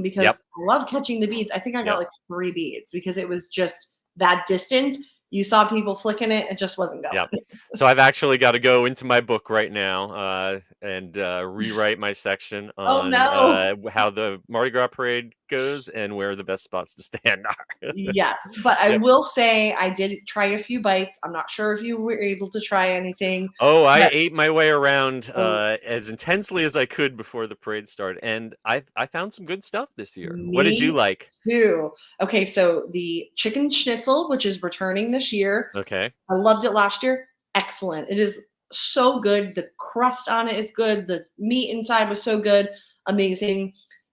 because Yep. I love catching the beads. I think I got Yep. like 3 beads because it was just that distance. You saw people flicking it, it just wasn't going. Yep. So I've actually got to go into my book right now and rewrite my section Oh on no. how the Mardi Gras parade goes and where the best spots to stand are. Yes, but I Yep. will say I did try a few bites. I'm not sure if you were able to try anything, Oh, I but ate my way around oh, as intensely as I could before the parade started, and I found some good stuff this year. What did you me like? too. Okay, so the chicken schnitzel, which is returning this year, Okay. I loved it last year. Excellent. It is so good. The crust on it is good. The meat inside was so good. Amazing.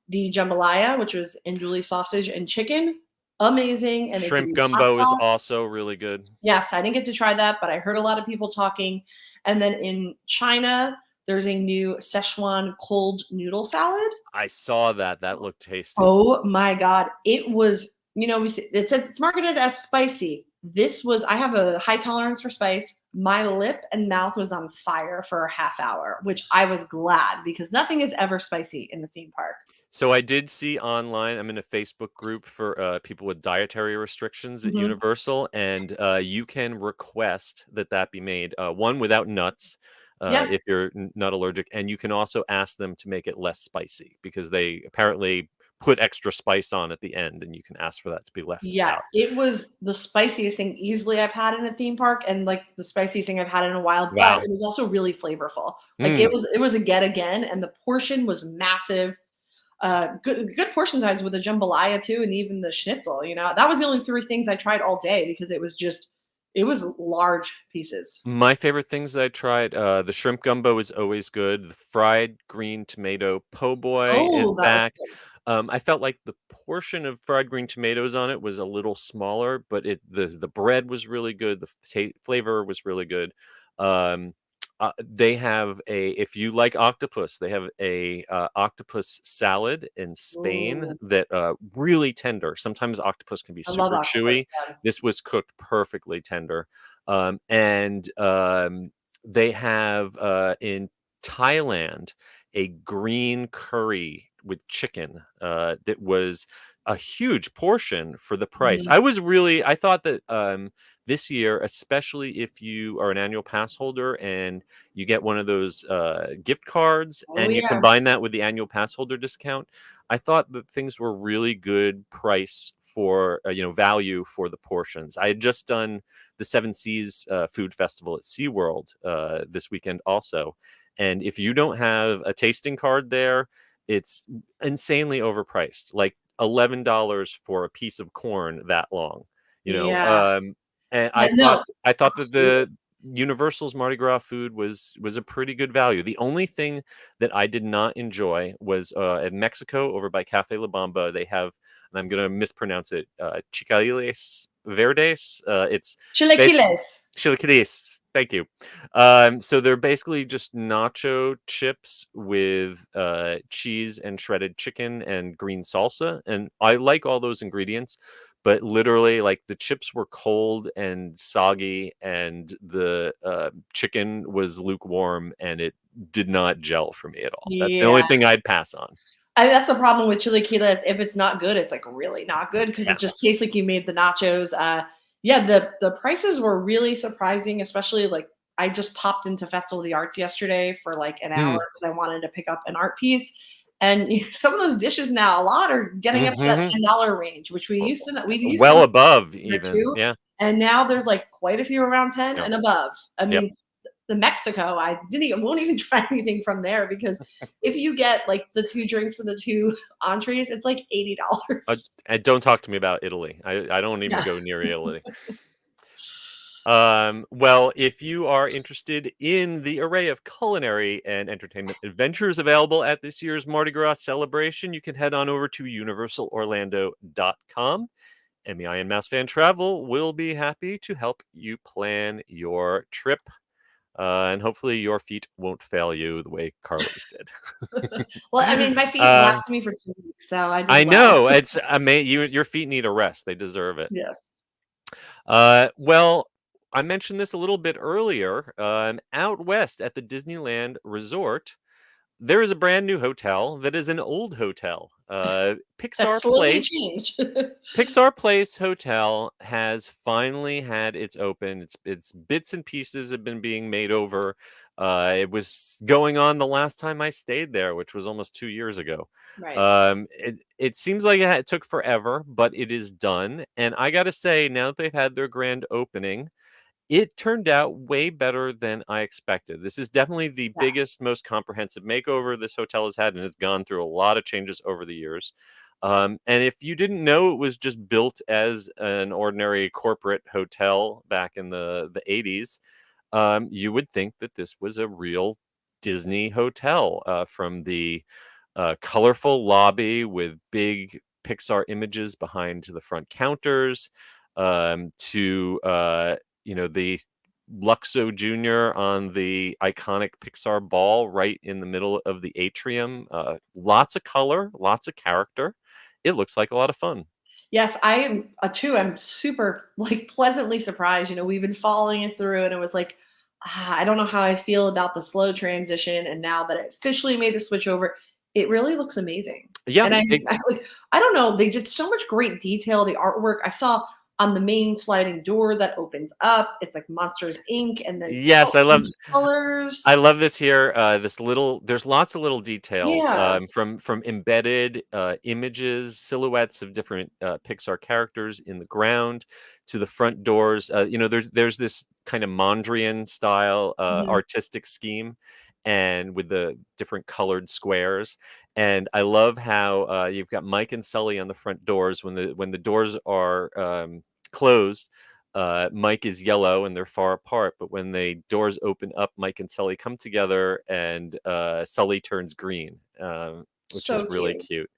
The jambalaya, which was andouille sausage and chicken, amazing. And they give Shrimp you hot gumbo is sauce. also really good. Yes, I didn't get to try that, but I heard a lot of people talking. And then in China, there's a new Szechuan cold noodle salad. I saw that. That looked tasty. Oh my God. It was, it said it's marketed as spicy. I have a high tolerance for spice. My lip and mouth was on fire for a half hour, which I was glad because nothing is ever spicy in the theme park. So I did see online. I'm in a Facebook group for people with dietary restrictions at Mhm. Universal, and you can request that be made one without nuts Yeah. if you're not allergic, and you can also ask them to make it less spicy because they apparently put extra spice on at the end, and you can ask for that to be left Yeah, out. it was the spiciest thing easily I've had in a theme park and, like, the spiciest thing I've had in a while, but Wow. it was also really flavorful. Like, it Mm. was a get again, and the portion was massive. Good portion size with the jambalaya too, and even the schnitzel, That was the only 3 things I tried all day because it was large pieces. My favorite things that I tried, the shrimp gumbo is always good. The fried green tomato po' boy is Oh, that was back. good. I felt like the portion of fried green tomatoes on it was a little smaller, but the bread was really good. The flavor was really good. Um, they have if you like octopus, they have a octopus salad in Spain Ooh, that really tender. Sometimes octopus can be I love super octopus, chewy. yeah. This was cooked perfectly tender. And they have in Thailand a green curry with chicken that was a huge portion for the price. Mhm. I thought that this year, especially if you are an annual pass holder and you get one of those gift cards Oh, and you yeah. combine that with the annual pass holder discount, I thought that things were really good price for value for the portions. I had just done the Seven Seas Food Festival at SeaWorld this weekend also. And if you don't have a tasting card there, it's insanely overpriced, like $11 for a piece of corn that long, you know. Yeah. And Yeah, no, I thought that absolutely. the Universal's Mardi Gras food was a pretty good value. The only thing that I did not enjoy was in Mexico over by Cafe La Bamba. They have, and I'm gonna mispronounce it, chilaquiles verdes. It's basically Chilaquiles. chilaquiles. Thank you. So they're basically just nacho chips with cheese and shredded chicken and green salsa, and I like all those ingredients. But literally, like the chips were cold and soggy, and the chicken was lukewarm, and it did not gel for me at all. That's the only Yeah. thing I'd pass on. That's the problem with chilaquiles. If it's not good, it's like really not good because Yeah. it just tastes like you made the nachos. Yeah, the prices were really surprising, especially like I just popped into Festival of the Arts yesterday for like an hour Mm. because I wanted to pick up an art piece. And some of those dishes now, a lot are getting up to that Hmm. $10 range, which we used to Well only above, there even. too. Yeah. And now there's like quite a few around 10 Yep. and above. I Yep. mean, the Mexico, won't even try anything from there because if you get like the 2 drinks and the 2 entrees, it's like $80. And don't talk to me about Italy. I don't even Yeah. go near Italy. Well, if you are interested in the array of culinary and entertainment adventures available at this year's Mardi Gras celebration, you can head on over to universalorlando.com. MEI and Mouse Fan Travel will be happy to help you plan your trip. And hopefully your feet won't fail you the way Carly's did. Well, I mean, my feet uh, lasted me for 2 weeks, so I did I well. know it's amazing. Your feet need a rest; they deserve it. Yes. Well, I mentioned this a little bit earlier. Out west at the Disneyland Resort, there is a brand new hotel that is an old hotel. That slowly changed. Pixar Place Hotel has finally had its open. Its bits and pieces have been being made over. It was going on the last time I stayed there, which was almost 2 years ago. Right. It seems like it took forever, but it is done. And I got to say, now that they've had their grand opening, it turned out way better than I expected. This is definitely the Yes. biggest, most comprehensive makeover this hotel has had, and it's gone through a lot of changes over the years. And if you didn't know it was just built as an ordinary corporate hotel back in the 80s, you would think that this was a real Disney hotel, from the colorful lobby with big Pixar images behind the front counters, to the Luxo Jr. on the iconic Pixar ball right in the middle of the atrium. Lots of color, lots of character. It looks like a lot of fun. Yes, I am too. I'm super like pleasantly surprised. We've been following it through, and it was like, I don't know how I feel about the slow transition. And now that it officially made the switch over, it really looks amazing. Yeah, And I don't know, they did so much great detail. The artwork I saw on the main sliding door that opens up, it's like Monsters Inc. And then yes, so many colors. I love this here. There's lots of little details, Yeah. from embedded images, silhouettes of different Pixar characters in the ground to the front doors. There's this kind of Mondrian style Mhm. artistic scheme, and with the different colored squares. And I love how you've got Mike and Sully on the front doors when the doors are closed. Mike is yellow and they're far apart, but when the doors open up, Mike and Sully come together, and Sully turns green, which is So really cute.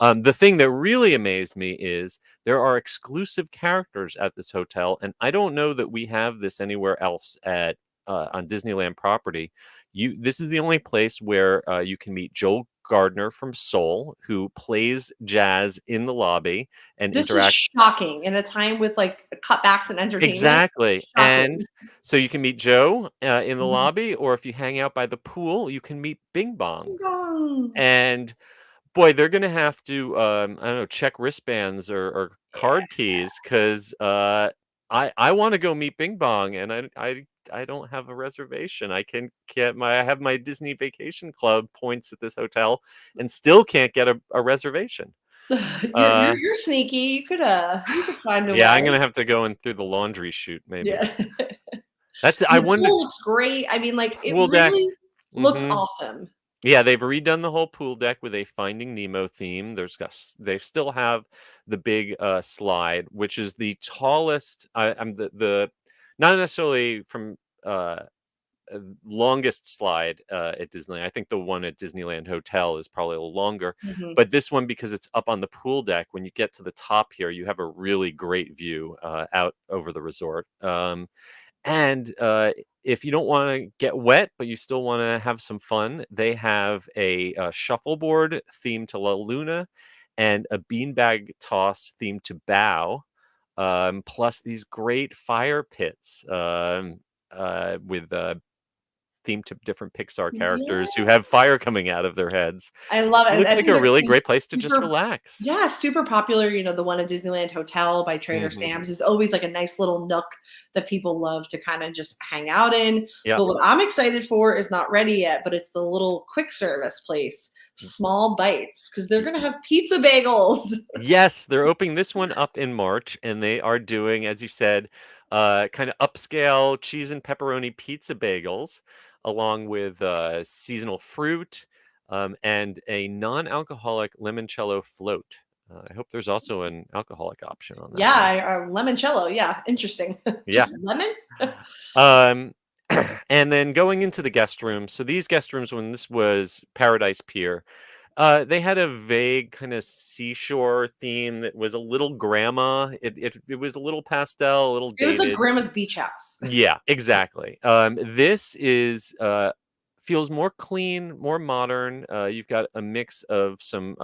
cute. The thing that really amazed me is there are exclusive characters at this hotel, and I don't know that we have this anywhere else at on Disneyland property. This is the only place where you can meet Joel Gardner from Soul, who plays jazz in the lobby and This is interacts. shocking in a time with like cutbacks in entertainment. Exactly, and Shocking. so you can meet Joe, in the Mhm. lobby, or if you hang out by the pool, you can meet Bing Bong, Ding dong. and, boy, they're gonna have to, I don't know, check wristbands or Yeah. card keys 'cause, I wanna go meet Bing Bong, and I don't have a reservation. I have my Disney Vacation Club points at this hotel and still can't get a reservation. You're Uh, you're you're sneaky. You could find a yeah, I'm way. gonna have to go in through the laundry chute, maybe. Yeah. I The wonder. pool looks great. I mean, like, it Pool deck. really looks Mhm. awesome. Yeah, they've redone the whole pool deck with a Finding Nemo theme. They still have the big, slide, which is the tallest. I'm the not necessarily from, longest slide, at Disneyland. I think the one at Disneyland Hotel is probably a little longer, Mhm. but this one, because it's up on the pool deck, when you get to the top here, you have a really great view, out over the resort. And if you don't want to get wet, but you still want to have some fun, they have a shuffleboard themed to La Luna and a beanbag toss themed to Bow, plus these great fire pits, with themed to different Pixar Yeah. characters who have fire coming out of their heads. I love it. It And looks I like think a they're really these great place to just super relax. yeah, super popular. The one at Disneyland Hotel by Trader Hmm. Sam's is always like a nice little nook that people love to kind of just hang out in. Yeah. But what I'm excited for is not ready yet, but it's the little quick service place, Small Bites, because they're gonna have pizza bagels. Yes, they're opening this one up in March, and they are doing, as you said, kind of upscale cheese and pepperoni pizza bagels, along with seasonal fruit, and a non-alcoholic limoncello float. I hope there's also an alcoholic option on that Yeah, one. limoncello. Yeah, interesting. Yeah. Just lemon? Um, and then going into the guest rooms. So these guest rooms, when this was Paradise Pier, They had a vague kind of seashore theme that was a little grandma. It was a little pastel, a little It was like dated. grandma's beach house. Yeah, exactly. This is feels more clean, more modern. You've got a mix of some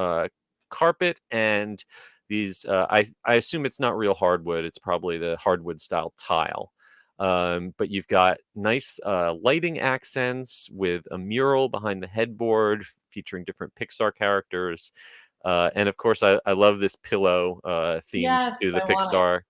carpet and these. I assume it's not real hardwood. It's probably the hardwood style tile. But you've got nice lighting accents with a mural behind the headboard featuring different Pixar characters. And of course, I love this pillow themed Yes, to the I want it. Pixar.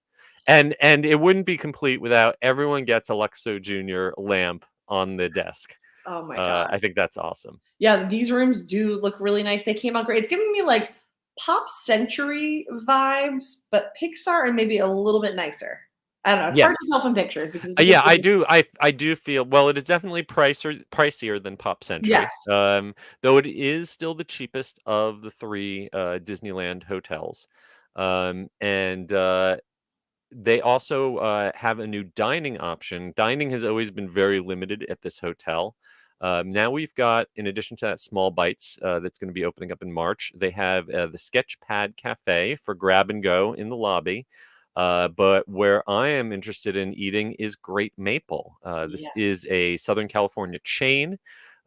And it wouldn't be complete without everyone gets a Luxo Junior lamp on the desk. Oh my god. I think that's awesome. Yeah, these rooms do look really nice. They came out great. It's giving me like Pop Century vibes, but Pixar and maybe a little bit nicer. I don't know. It's hard to Yes. tell from pictures because you Yeah, get I the- do. I do feel well. It is definitely pricier than Pop Century. yes. Though it is still the cheapest of the three Disneyland hotels. And they also have a new dining option. Dining has always been very limited at this hotel. Now we've got, in addition to that, Small Bites that's going to be opening up in March. They have the Sketchpad Cafe for grab and go in the lobby. But where I am interested in eating is Great Maple. This Yeah. is a Southern California chain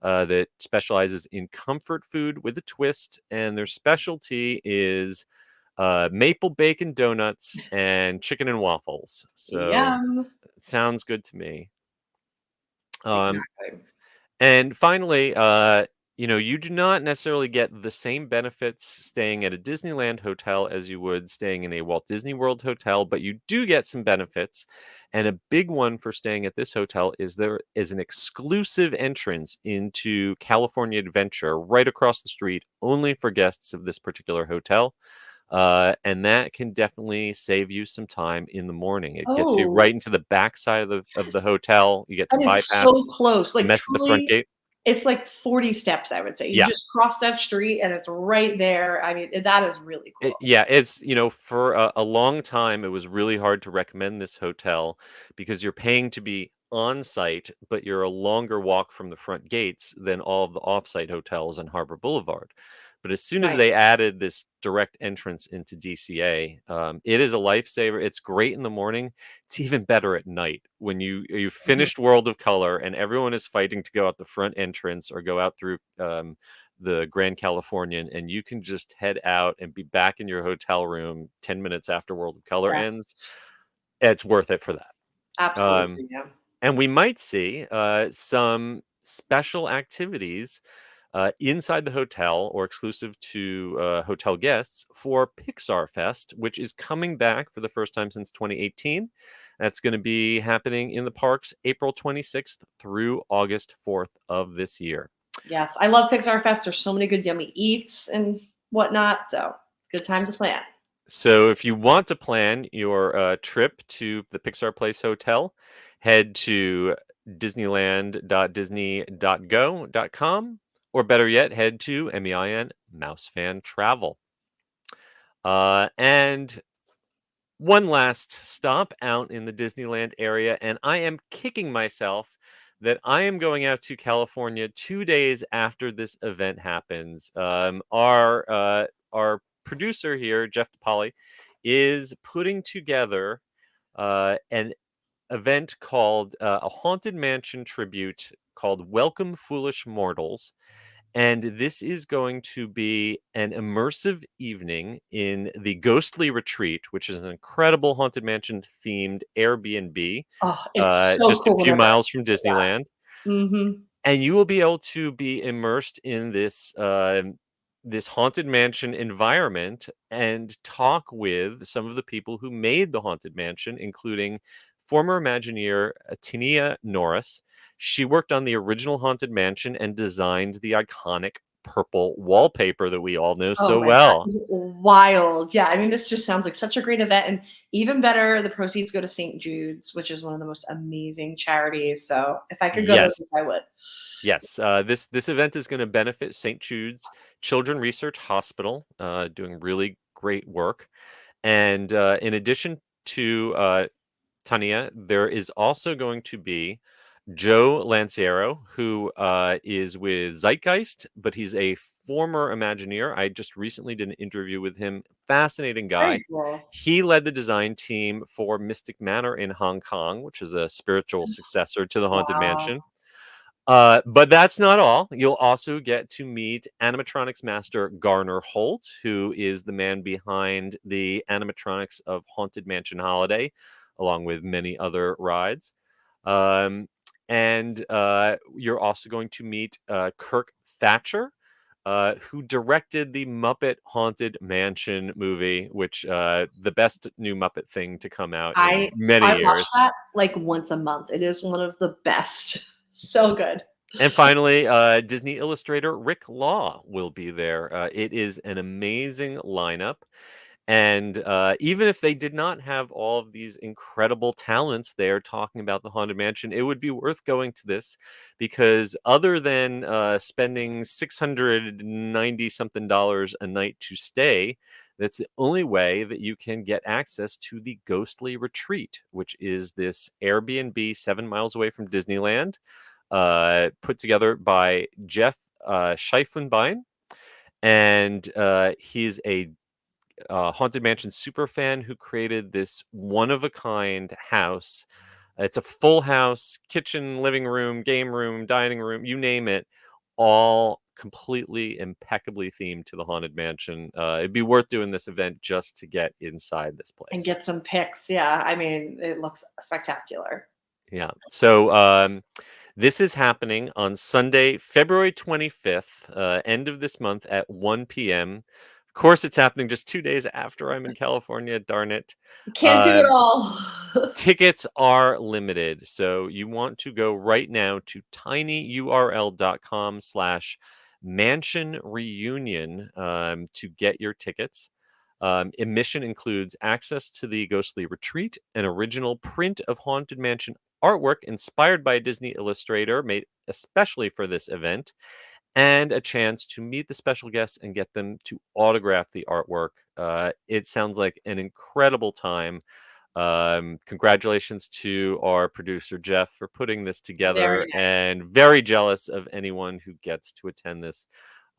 that specializes in comfort food with a twist, and their specialty is maple bacon donuts and chicken and waffles. So Yum. it sounds good to me. Um, Exactly. and finally, you do not necessarily get the same benefits staying at a Disneyland hotel as you would staying in a Walt Disney World hotel, but you do get some benefits. And a big one for staying at this hotel is there is an exclusive entrance into California Adventure right across the street, only for guests of this particular hotel. And that can definitely save you some time in the morning. It gets you Oh, right into the backside of the yes. hotel. You get to And it's so bypass close. the Like mess at the front truly, gate. it's like 40 steps, I would say. You Yeah. just cross that street and it's right there. I mean, that is really cool. Yeah, it's, for a long time, it was really hard to recommend this hotel because you're paying to be on site, but you're a longer walk from the front gates than all of the off-site hotels on Harbor Boulevard. But as soon as Right. they added this direct entrance into DCA, it is a lifesaver. It's great in the morning. It's even better at night when you Mhm. finished World of Color and everyone is fighting to go out the front entrance or go out through the Grand Californian, and you can just head out and be back in your hotel room 10 minutes after World of Color Yes, ends. It's worth it for that. Um, absolutely. Yeah. and we might see some special activities inside the hotel or exclusive to hotel guests for Pixar Fest, which is coming back for the first time since 2018. That's going to be happening in the parks April 26th through August 4th of this year. Yes. I love Pixar Fest. There's so many good yummy eats and whatnot. So it's a good time to plan. So if you want to plan your trip to the Pixar Place Hotel, head to disneyland.disney.go.com, or better yet, head to MEIN Mousefan Travel. And one last stop out in the Disneyland area, and I am kicking myself that I am going out to California 2 days after this event happens. Our producer here, Jeff DePauli, is putting together an event called a Haunted Mansion tribute called Welcome Foolish Mortals. And this is going to be an immersive evening in the Ghostly Retreat, which is an incredible Haunted Mansion themed Airbnb Oh, it's so just a cool few whenever I miles from see that. Disneyland. Mm-hmm. And you will be able to be immersed in this Haunted Mansion environment and talk with some of the people who made the Haunted Mansion, including former Imagineer Tinia Norris. She worked on the original Haunted Mansion and designed the iconic purple wallpaper that we all know Oh so my well. God. Wild. Yeah. I mean, this just sounds like such a great event. And even better, the proceeds go to St. Jude's, which is one of the most amazing charities. So if I could go to Yes. this, I would. Yes, this event is going to benefit St. Jude's Children Research Hospital, doing really great work. And in addition to Tania, there is also going to be Joe Lanciero, who is with Zeitgeist, but he's a former Imagineer. I just recently did an interview with him. Fascinating guy. Very cool. He led the design team for Mystic Manor in Hong Kong, which is a spiritual successor to the Haunted Wow. Mansion. But that's not all. You'll also get to meet animatronics master Garner Holt, who is the man behind the animatronics of Haunted Mansion Holiday, along with many other rides. And you're also going to meet Kirk Thatcher, who directed the Muppet Haunted Mansion movie, which the best new Muppet thing to come out in many I years. watch that like once a month. It is one of the best. So good. And finally, Disney illustrator Rick Law will be there. It is an amazing lineup. And even if they did not have all of these incredible talents there talking about the Haunted Mansion, it would be worth going to this because other than spending $690-something a night to stay, that's the only way that you can get access to the Ghostly Retreat, which is this Airbnb 7 miles away from Disneyland, put together by Jeff Scheiflenbein. And he's a Haunted Mansion super fan who created this one-of-a-kind house. It's a full house, kitchen, living room, game room, dining room, you name it, all completely impeccably themed to the Haunted Mansion. It'd be worth doing this event just to get inside this place. And get some pics. Yeah. I mean, it looks spectacular. Yeah. So this is happening on Sunday, February 25th, end of this month at 1 p.m. Of course, it's happening just 2 days after I'm in California. Darn it. Can't do it all. Tickets are limited. So you want to go right now to tinyurl.com/mansion reunion to get your tickets. Admission includes access to the Ghostly Retreat, an original print of Haunted Mansion artwork inspired by a Disney illustrator made especially for this event, and a chance to meet the special guests and get them to autograph the artwork. It sounds like an incredible time. Congratulations to our producer, Jeff, for putting this together, and very jealous of anyone who gets to attend this.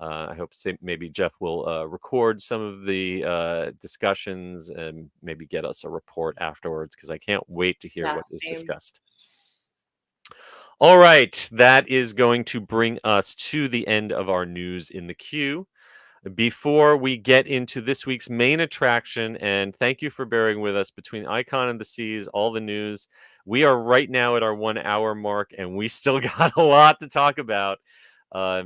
I hope maybe Jeff will record some of the discussions and maybe get us a report afterwards, because I can't wait to hear what is discussed. All right, that is going to bring us to the end of our news in the queue. Before we get into this week's main attraction, and thank you for bearing with us between Icon and the Seas, all the news, we are right now at our 1 hour mark, and we still got a lot to talk about.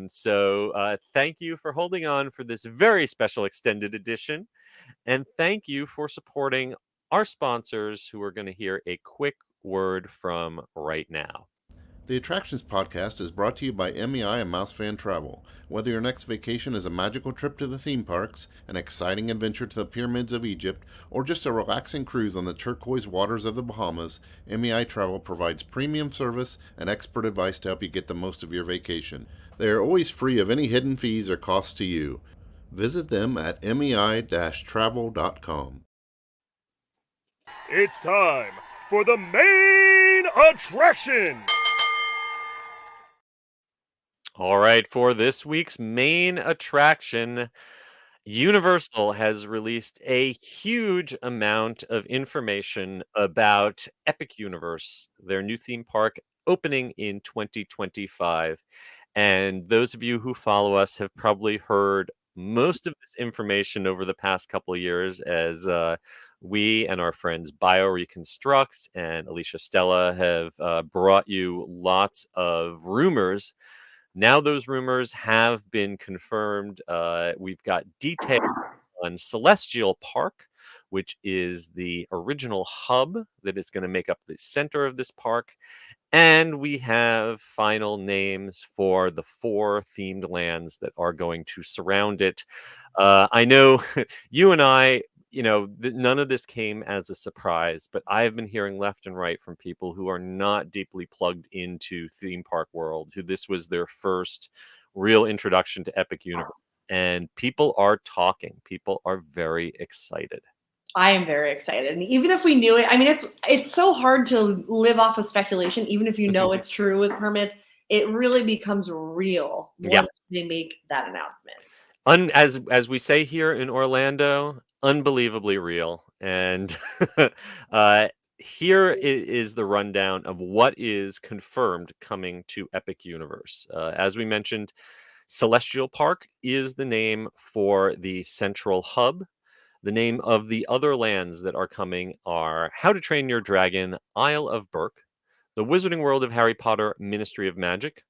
So thank you for holding on for this very special extended edition, and thank you for supporting our sponsors, who are going to hear a quick word from right now. The Attractions Podcast is brought to you by MEI and MouseFan Travel. Whether your next vacation is a magical trip to the theme parks, an exciting adventure to the pyramids of Egypt, or just a relaxing cruise on the turquoise waters of the Bahamas, MEI Travel provides premium service and expert advice to help you get the most of your vacation. They are always free of any hidden fees or costs to you. Visit them at mei-travel.com. It's time for the main attraction! All right, for this week's main attraction, Universal has released a huge amount of information about Epic Universe, their new theme park opening in 2025. And those of you who follow us have probably heard most of this information over the past couple of years, as we and our friends BioReconstruct and Alicia Stella have brought you lots of rumors. Now those rumors have been confirmed. We've got details on Celestial Park, which is the original hub that is going to make up the center of this park. And we have final names for the 4 themed lands that are going to surround it. I know you and I, none of this came as a surprise, but I have been hearing left and right from people who are not deeply plugged into theme park world, who this was their first real introduction to Epic Universe. And people are talking. People are very excited. I am very excited. And even if we knew it, I mean, it's so hard to live off of speculation. Even if you know it's true with permits, it really becomes real once they make that announcement. As we say here in Orlando, unbelievably real. And uh, here is the rundown of what is confirmed coming to Epic Universe. As we mentioned, Celestial Park is the name for the central hub. The name of the other lands that are coming are How to Train Your Dragon, Isle of Berk, The Wizarding World of Harry Potter, Ministry of Magic,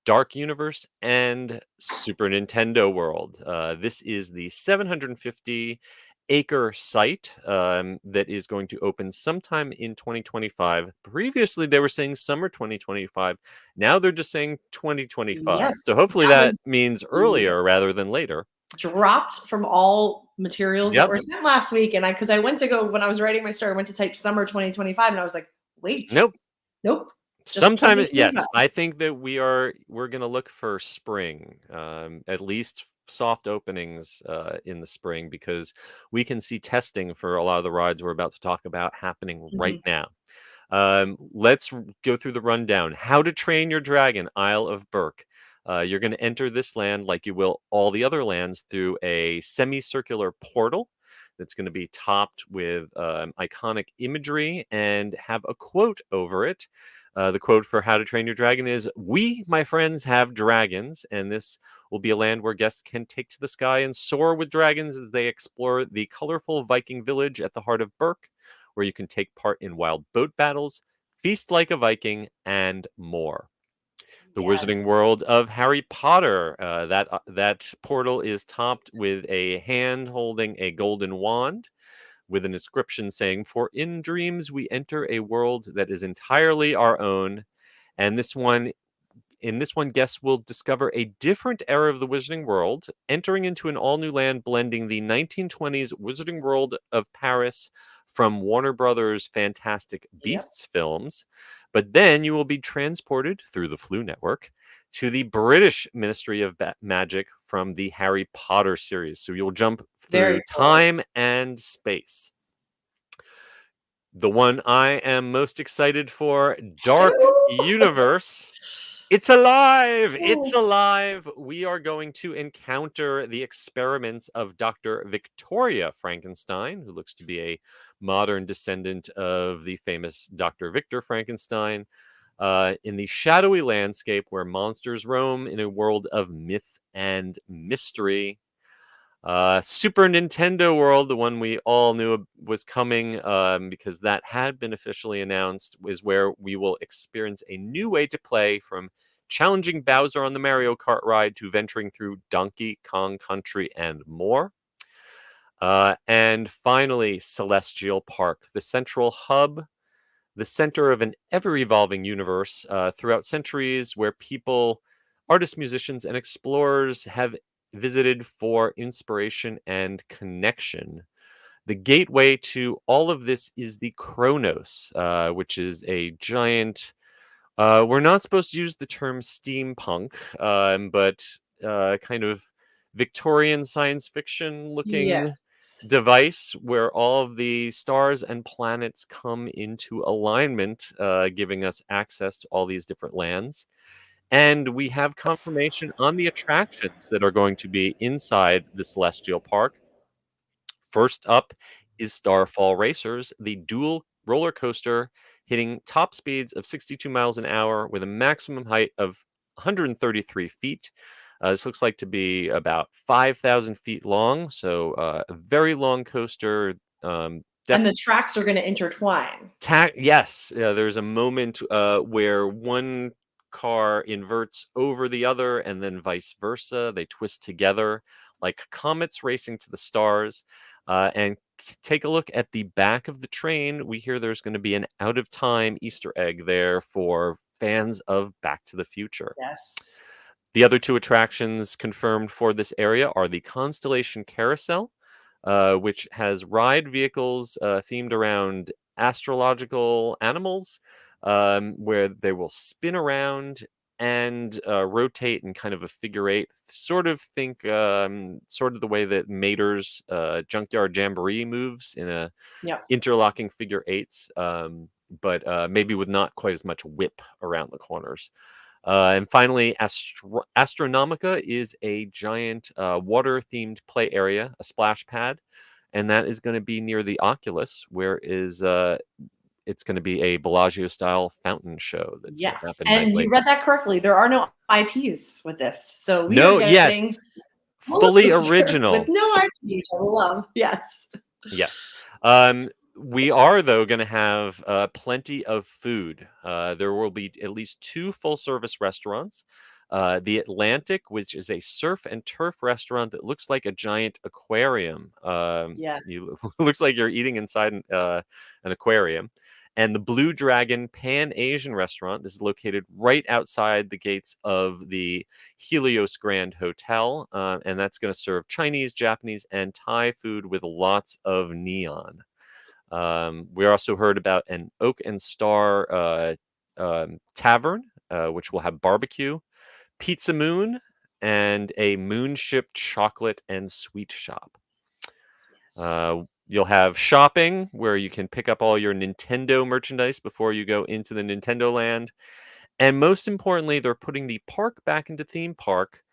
Dark Universe, and Super Nintendo World. This is the 750-acre site that is going to open sometime in 2025. Previously, they were saying summer 2025. Now they're just saying 2025. Yes, So hopefully that that was means earlier rather than later. dropped from all materials that Yep. were sent last week. And because I went to go, when I was writing my story, I went to type summer 2025, and I was like, wait, Nope. just Sometime, 2025. yes. I think that we're gonna look for spring, at least soft openings in the spring, because we can see testing for a lot of the rides we're about to talk about happening right now. Let's go through the rundown. How to Train Your Dragon, Isle of Berk. You're going to enter this land like you will all the other lands through a semicircular portal that's going to be topped with iconic imagery and have a quote over it. The quote for How to Train Your Dragon is, "We, my friends, have dragons, and this will be a land where guests can take to the sky and soar with dragons as they explore the colorful Viking village at the heart of Berk, where you can take part in wild boat battles, feast like a Viking, and more." The Yes. Wizarding World of Harry Potter. That portal is topped with a hand holding a golden wand, with an inscription saying, "For in dreams we enter a world that is entirely our own." And in this one, guests will discover a different era of the Wizarding World, entering into an all-new land blending the 1920s Wizarding World of Paris from Warner Brothers' Fantastic Beasts films. But then you will be transported through the Flu Network to the British Ministry of Magic from the Harry Potter series. So you'll jump through time and space. The one I am most excited for, Dark Universe. It's alive! It's alive! We are going to encounter the experiments of Dr. Victoria Frankenstein, who looks to be a modern descendant of the famous Dr. Victor Frankenstein, in the shadowy landscape where monsters roam in a world of myth and mystery. Super Nintendo World, the one we all knew was coming because that had been officially announced, is where we will experience a new way to play, from challenging Bowser on the Mario Kart ride to venturing through Donkey Kong Country and more. And finally, Celestial Park, the central hub, the center of an ever-evolving universe throughout centuries, where people, artists, musicians, and explorers have visited for inspiration and connection. The gateway to all of this is the Kronos, which is a giant... we're not supposed to use the term steampunk, but kind of Victorian science fiction looking device where all of the stars and planets come into alignment, giving us access to all these different lands. And we have confirmation on the attractions that are going to be inside the Celestial Park. First up is Starfall Racers, the dual roller coaster hitting top speeds of 62 miles an hour with a maximum height of 133 feet. This looks like to be about 5,000 feet long, so a very long coaster. And the tracks are going to intertwine. Yes, there's a moment where one car inverts over the other and then vice versa. They twist together like comets racing to the stars. And take a look at the back of the train. We hear there's going to be an out-of-time Easter egg there for fans of Back to the Future. Yes. The other two attractions confirmed for this area are the Constellation Carousel, which has ride vehicles themed around astrological animals, where they will spin around and rotate in kind of a figure eight. Sort of think sort of the way that Mater's Junkyard Jamboree moves in a interlocking figure eights, but maybe with not quite as much whip around the corners. And finally, Astronomica is a giant water-themed play area, a splash pad, and that is going to be near the Oculus, where it's going to be a Bellagio-style fountain show that's going to Yes, happen and nightly. you read that correctly. There are no IPs with this, so we are No, yes, getting roller fully coaster with original. no IP, which I love. Yes. Yes. We are, though, going to have plenty of food. There will be at least 2 full-service restaurants. The Atlantic, which is a surf and turf restaurant that looks like a giant aquarium. Yes. Looks like you're eating inside an aquarium. And the Blue Dragon Pan-Asian restaurant. This is located right outside the gates of the Helios Grand Hotel, and that's going to serve Chinese, Japanese, and Thai food with lots of neon. We also heard about an Oak and Star Tavern, which will have barbecue, Pizza Moon, and a Moonship chocolate and sweet shop. You'll have shopping where you can pick up all your Nintendo merchandise before you go into the Nintendo Land. And most importantly, they're putting the park back into theme park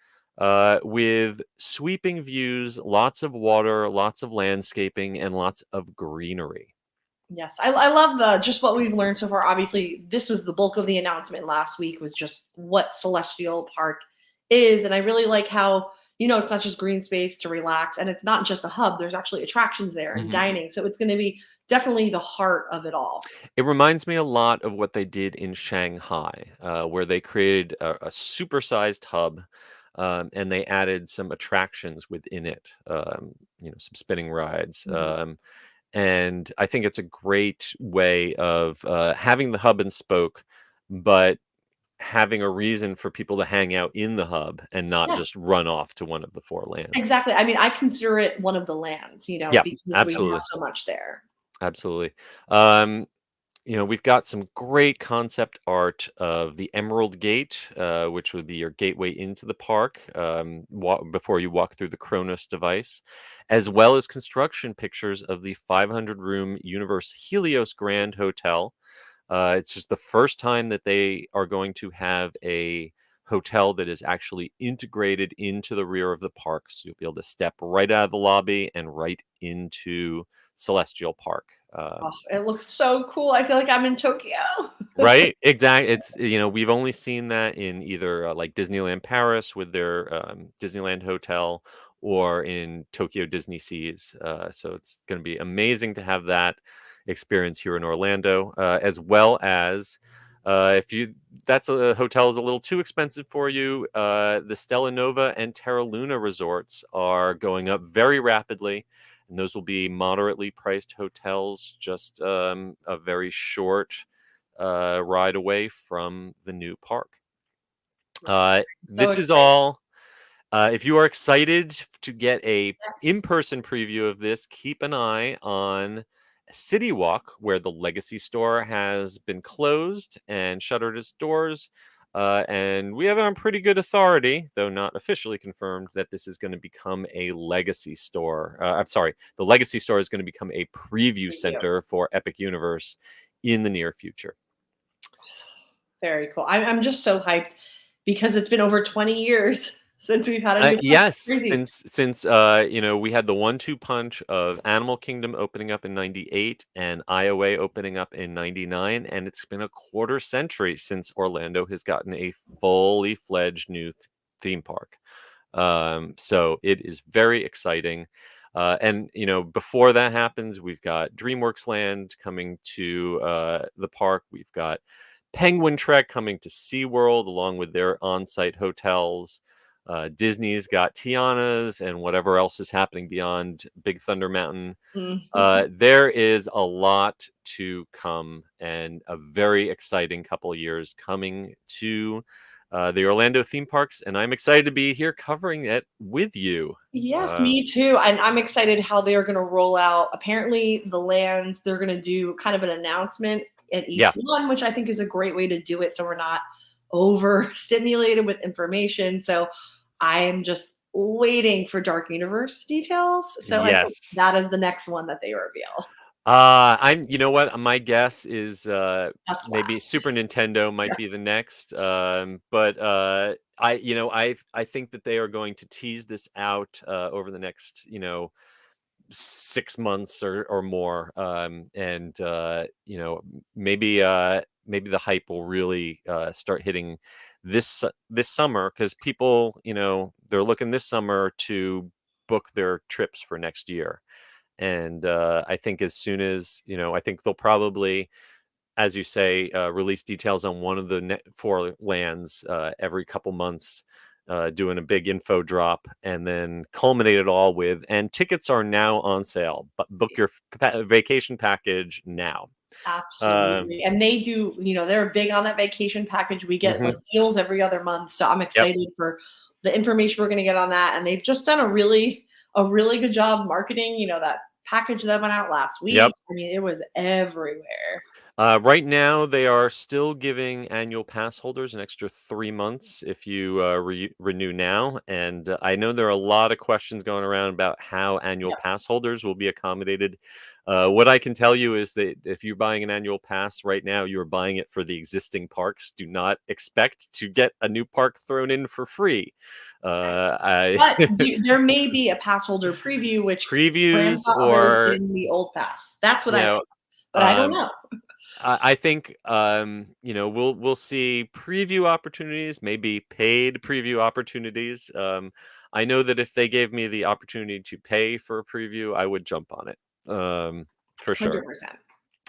with sweeping views, lots of water, lots of landscaping, and lots of greenery. Yes, I love just what we've learned so far. Obviously, this was the bulk of the announcement last week, was just what Celestial Park is, and I really like how it's not just green space to relax, and it's not just a hub. There's actually attractions there and dining, so it's going to be definitely the heart of it all. It reminds me a lot of what they did in Shanghai, where they created a supersized hub, and they added some attractions within it. Some spinning rides. And I think it's a great way of having the hub and spoke, but having a reason for people to hang out in the hub and not Yeah, just run off to one of the 4 lands. exactly. I mean, I consider it one of the lands, Yeah, because we absolutely. have so much there. Absolutely. We've got some great concept art of the Emerald Gate, which would be your gateway into the park before you walk through the Kronos device, as well as construction pictures of the 500-room Universe Helios Grand Hotel. It's just the first time that they are going to have a hotel that is actually integrated into the rear of the park. So you'll be able to step right out of the lobby and right into Celestial Park. Oh, it looks so cool. I feel like I'm in Tokyo. Right, exactly. It's we've only seen that in either like Disneyland Paris with their Disneyland Hotel, or in Tokyo Disney Seas. So it's going to be amazing to have that experience here in Orlando, as well as if you that's a hotel is a little too expensive for you. The Stella Nova and Terra Luna resorts are going up very rapidly, and those will be moderately priced hotels, just a very short ride away from the new park. So This is excited. all. If you are excited to get a Yes. in-person preview of this, keep an eye on City Walk, where the Legacy Store has been closed and shuttered its doors. And we have it on pretty good authority, though not officially confirmed, that this is going to become a Legacy Store. I'm sorry, the Legacy Store is going to become a preview center for Epic Universe in the near future. Very cool. I'm just so hyped because it's been over 20 years since we've had a new park. Yes, Crazy. since we had the 1-2 punch of Animal Kingdom opening up in '98 and Iowa opening up in '99, and it's been a quarter century since Orlando has gotten a fully fledged new theme park. So it is very exciting. And before that happens, we've got DreamWorks Land coming to the park. We've got Penguin Trek coming to SeaWorld, along with their on-site hotels. Disney's got Tiana's and whatever else is happening beyond Big Thunder Mountain. There is a lot to come, and a very exciting couple of years coming to the Orlando theme parks, and I'm excited to be here covering it with you. Yes, me too. And I'm excited how they're going to roll out. Apparently, the lands, they're going to do kind of an announcement at each one, which I think is a great way to do it, so we're not overstimulated with information. So I am just waiting for Dark Universe details. So I think that is the next one that they reveal. You know what? My guess is That's maybe last. Super Nintendo might Yeah. be the next. But I think that they are going to tease this out over the next 6 months or more. And maybe the hype will really start hitting this summer, because people they're looking this summer to book their trips for next year. And I think as soon as I think they'll probably, as you say, release details on one of the four lands every couple months, doing a big info drop, and then culminate it all with, and tickets are now on sale, but book your vacation package now. Absolutely. And they do, they're big on that vacation package. We get like Mhm. deals every other month. So I'm Yep. excited for the information we're going to get on that. And they've just done a really good job marketing, that package that went out last Yep. week. I mean, it was everywhere. Right now, they are still giving annual pass holders an extra 3 months if you renew now. And I know there are a lot of questions going around about how annual Yeah. pass holders will be accommodated. What I can tell you is that if you're buying an annual pass right now, you're buying it for the existing parks. Do not expect to get a new park thrown in for free. But there may be a pass holder preview, which Previews, grandfathers or in the old pass. That's what you I know think. But I don't um, know. I think we'll see preview opportunities, maybe paid preview opportunities. I know that if they gave me the opportunity to pay for a preview, I would jump on it, for sure.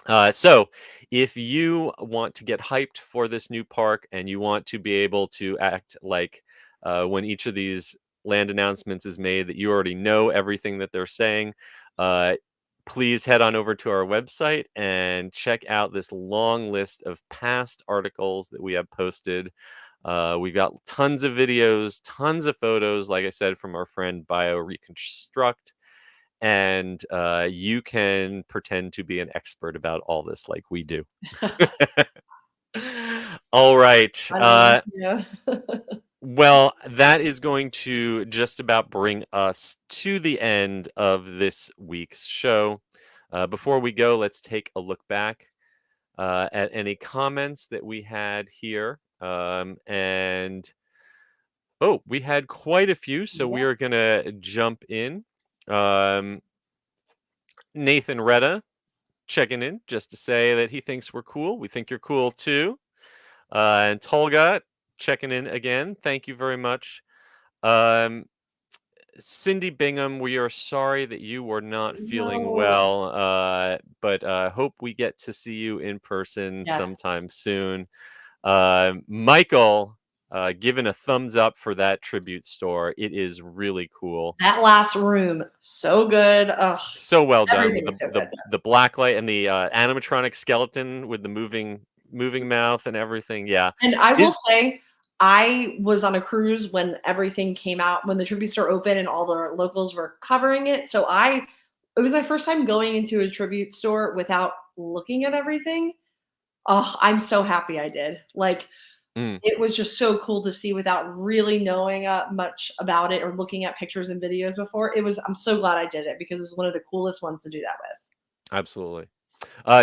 100%. So if you want to get hyped for this new park, and you want to be able to act like, when each of these land announcements is made, that you already know everything that they're saying, uh, please head on over to our website and check out this long list of past articles that we have posted. We've got tons of videos, tons of photos, like I said, from our friend Bio Reconstruct. And you can pretend to be an expert about all this like we do. All right. I know. Yeah. Well, that is going to just about bring us to the end of this week's show. Before we go, let's take a look back at any comments that we had here. And oh, we had quite a few, so we are Yes. going to jump in. Um, Nathan Retta checking in just to say that he thinks we're cool. We think you're cool too. And Tolga checking in again. Thank you very much. Um, Cindy Bingham, we are sorry that you were not feeling No. well, but hope we get to see you in person Yes. sometime soon. Michael, giving a thumbs up for that tribute store. It is really cool. That last room, so good. Ugh, So well done with everything is so good. the black light and the animatronic skeleton with the moving mouth and everything. Yeah. And I will Dis- say, I was on a cruise when everything came out, when the tribute store opened and all the locals were covering it. So it was my first time going into a tribute store without looking at everything. Oh, I'm so happy I did. Like, Mm. it was just so cool to see without really knowing much about it or looking at pictures and videos before. I'm so glad I did it because it's one of the coolest ones to do that with. Absolutely.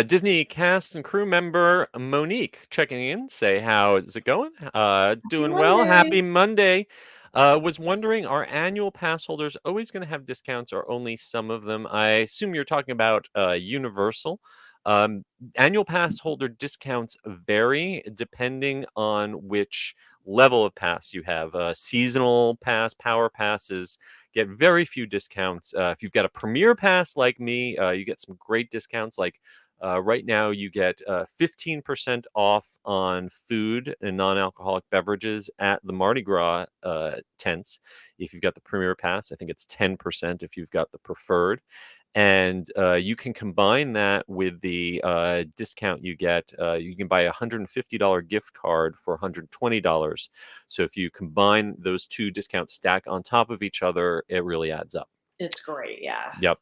Disney cast and crew member Monique checking in, say how is it going? Happy Doing well. Monday. Happy Monday. Was wondering, are annual pass holders always going to have discounts, or only some of them? I assume you're talking about Universal. Um, Annual pass holder discounts vary depending on which level of pass you have. Seasonal pass, power passes get very few discounts. If you've got a premier pass like me, you get some great discounts. Like right now, you get 15% off on food and non-alcoholic beverages at the Mardi Gras tents. If you've got the premier pass, I think it's 10% if you've got the preferred. And you can combine that with the discount you get. You can buy a $150 gift card for $120. So if you combine those two discounts, stack on top of each other, it really adds up. It's great. Yeah. Yep.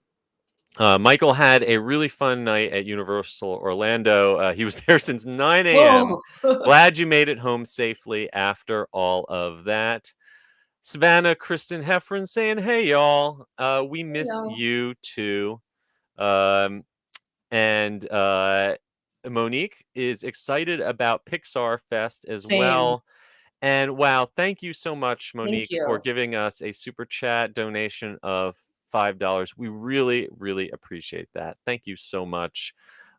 Michael had a really fun night at Universal Orlando. He was there since 9 a.m. Whoa. Glad you made it home safely after all of that. Savannah Kristen Heffron saying, hey, y'all, we miss y'all. you too. Um, and Monique is excited about Pixar Fest as Same. well. And wow, thank you so much, Thank Monique, for you. giving us a super chat donation of $5. We really, really appreciate that. Thank you so much.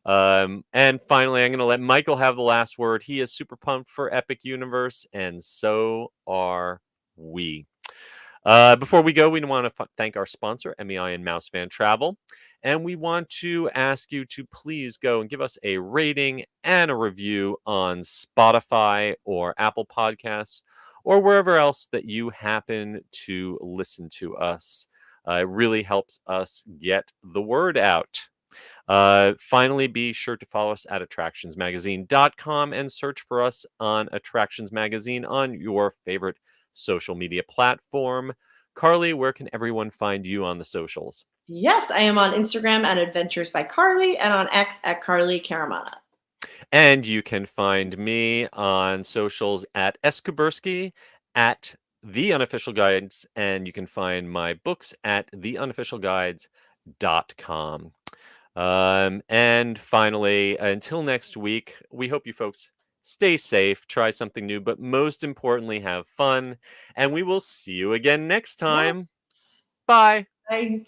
And finally, I'm going to let Michael have the last word. He is super pumped for Epic Universe, and so are we. Before we go, we want to thank our sponsor, MEI and Mouse Fan Travel. And we want to ask you to please go and give us a rating and a review on Spotify or Apple Podcasts or wherever else that you happen to listen to us. It really helps us get the word out. Finally, be sure to follow us at attractionsmagazine.com and search for us on Attractions Magazine on your favorite social media platform. Carly, where can everyone find you on the socials? Yes, I am on Instagram at Adventures by Carly and on X at Carly Caramana. And you can find me on socials at Eskubersky, at The Unofficial Guides, and you can find my books at theunofficialguides.com. And finally, until next week, we hope you folks stay safe, try something new, but most importantly, have fun. And we will see you again next time. Bye. Bye.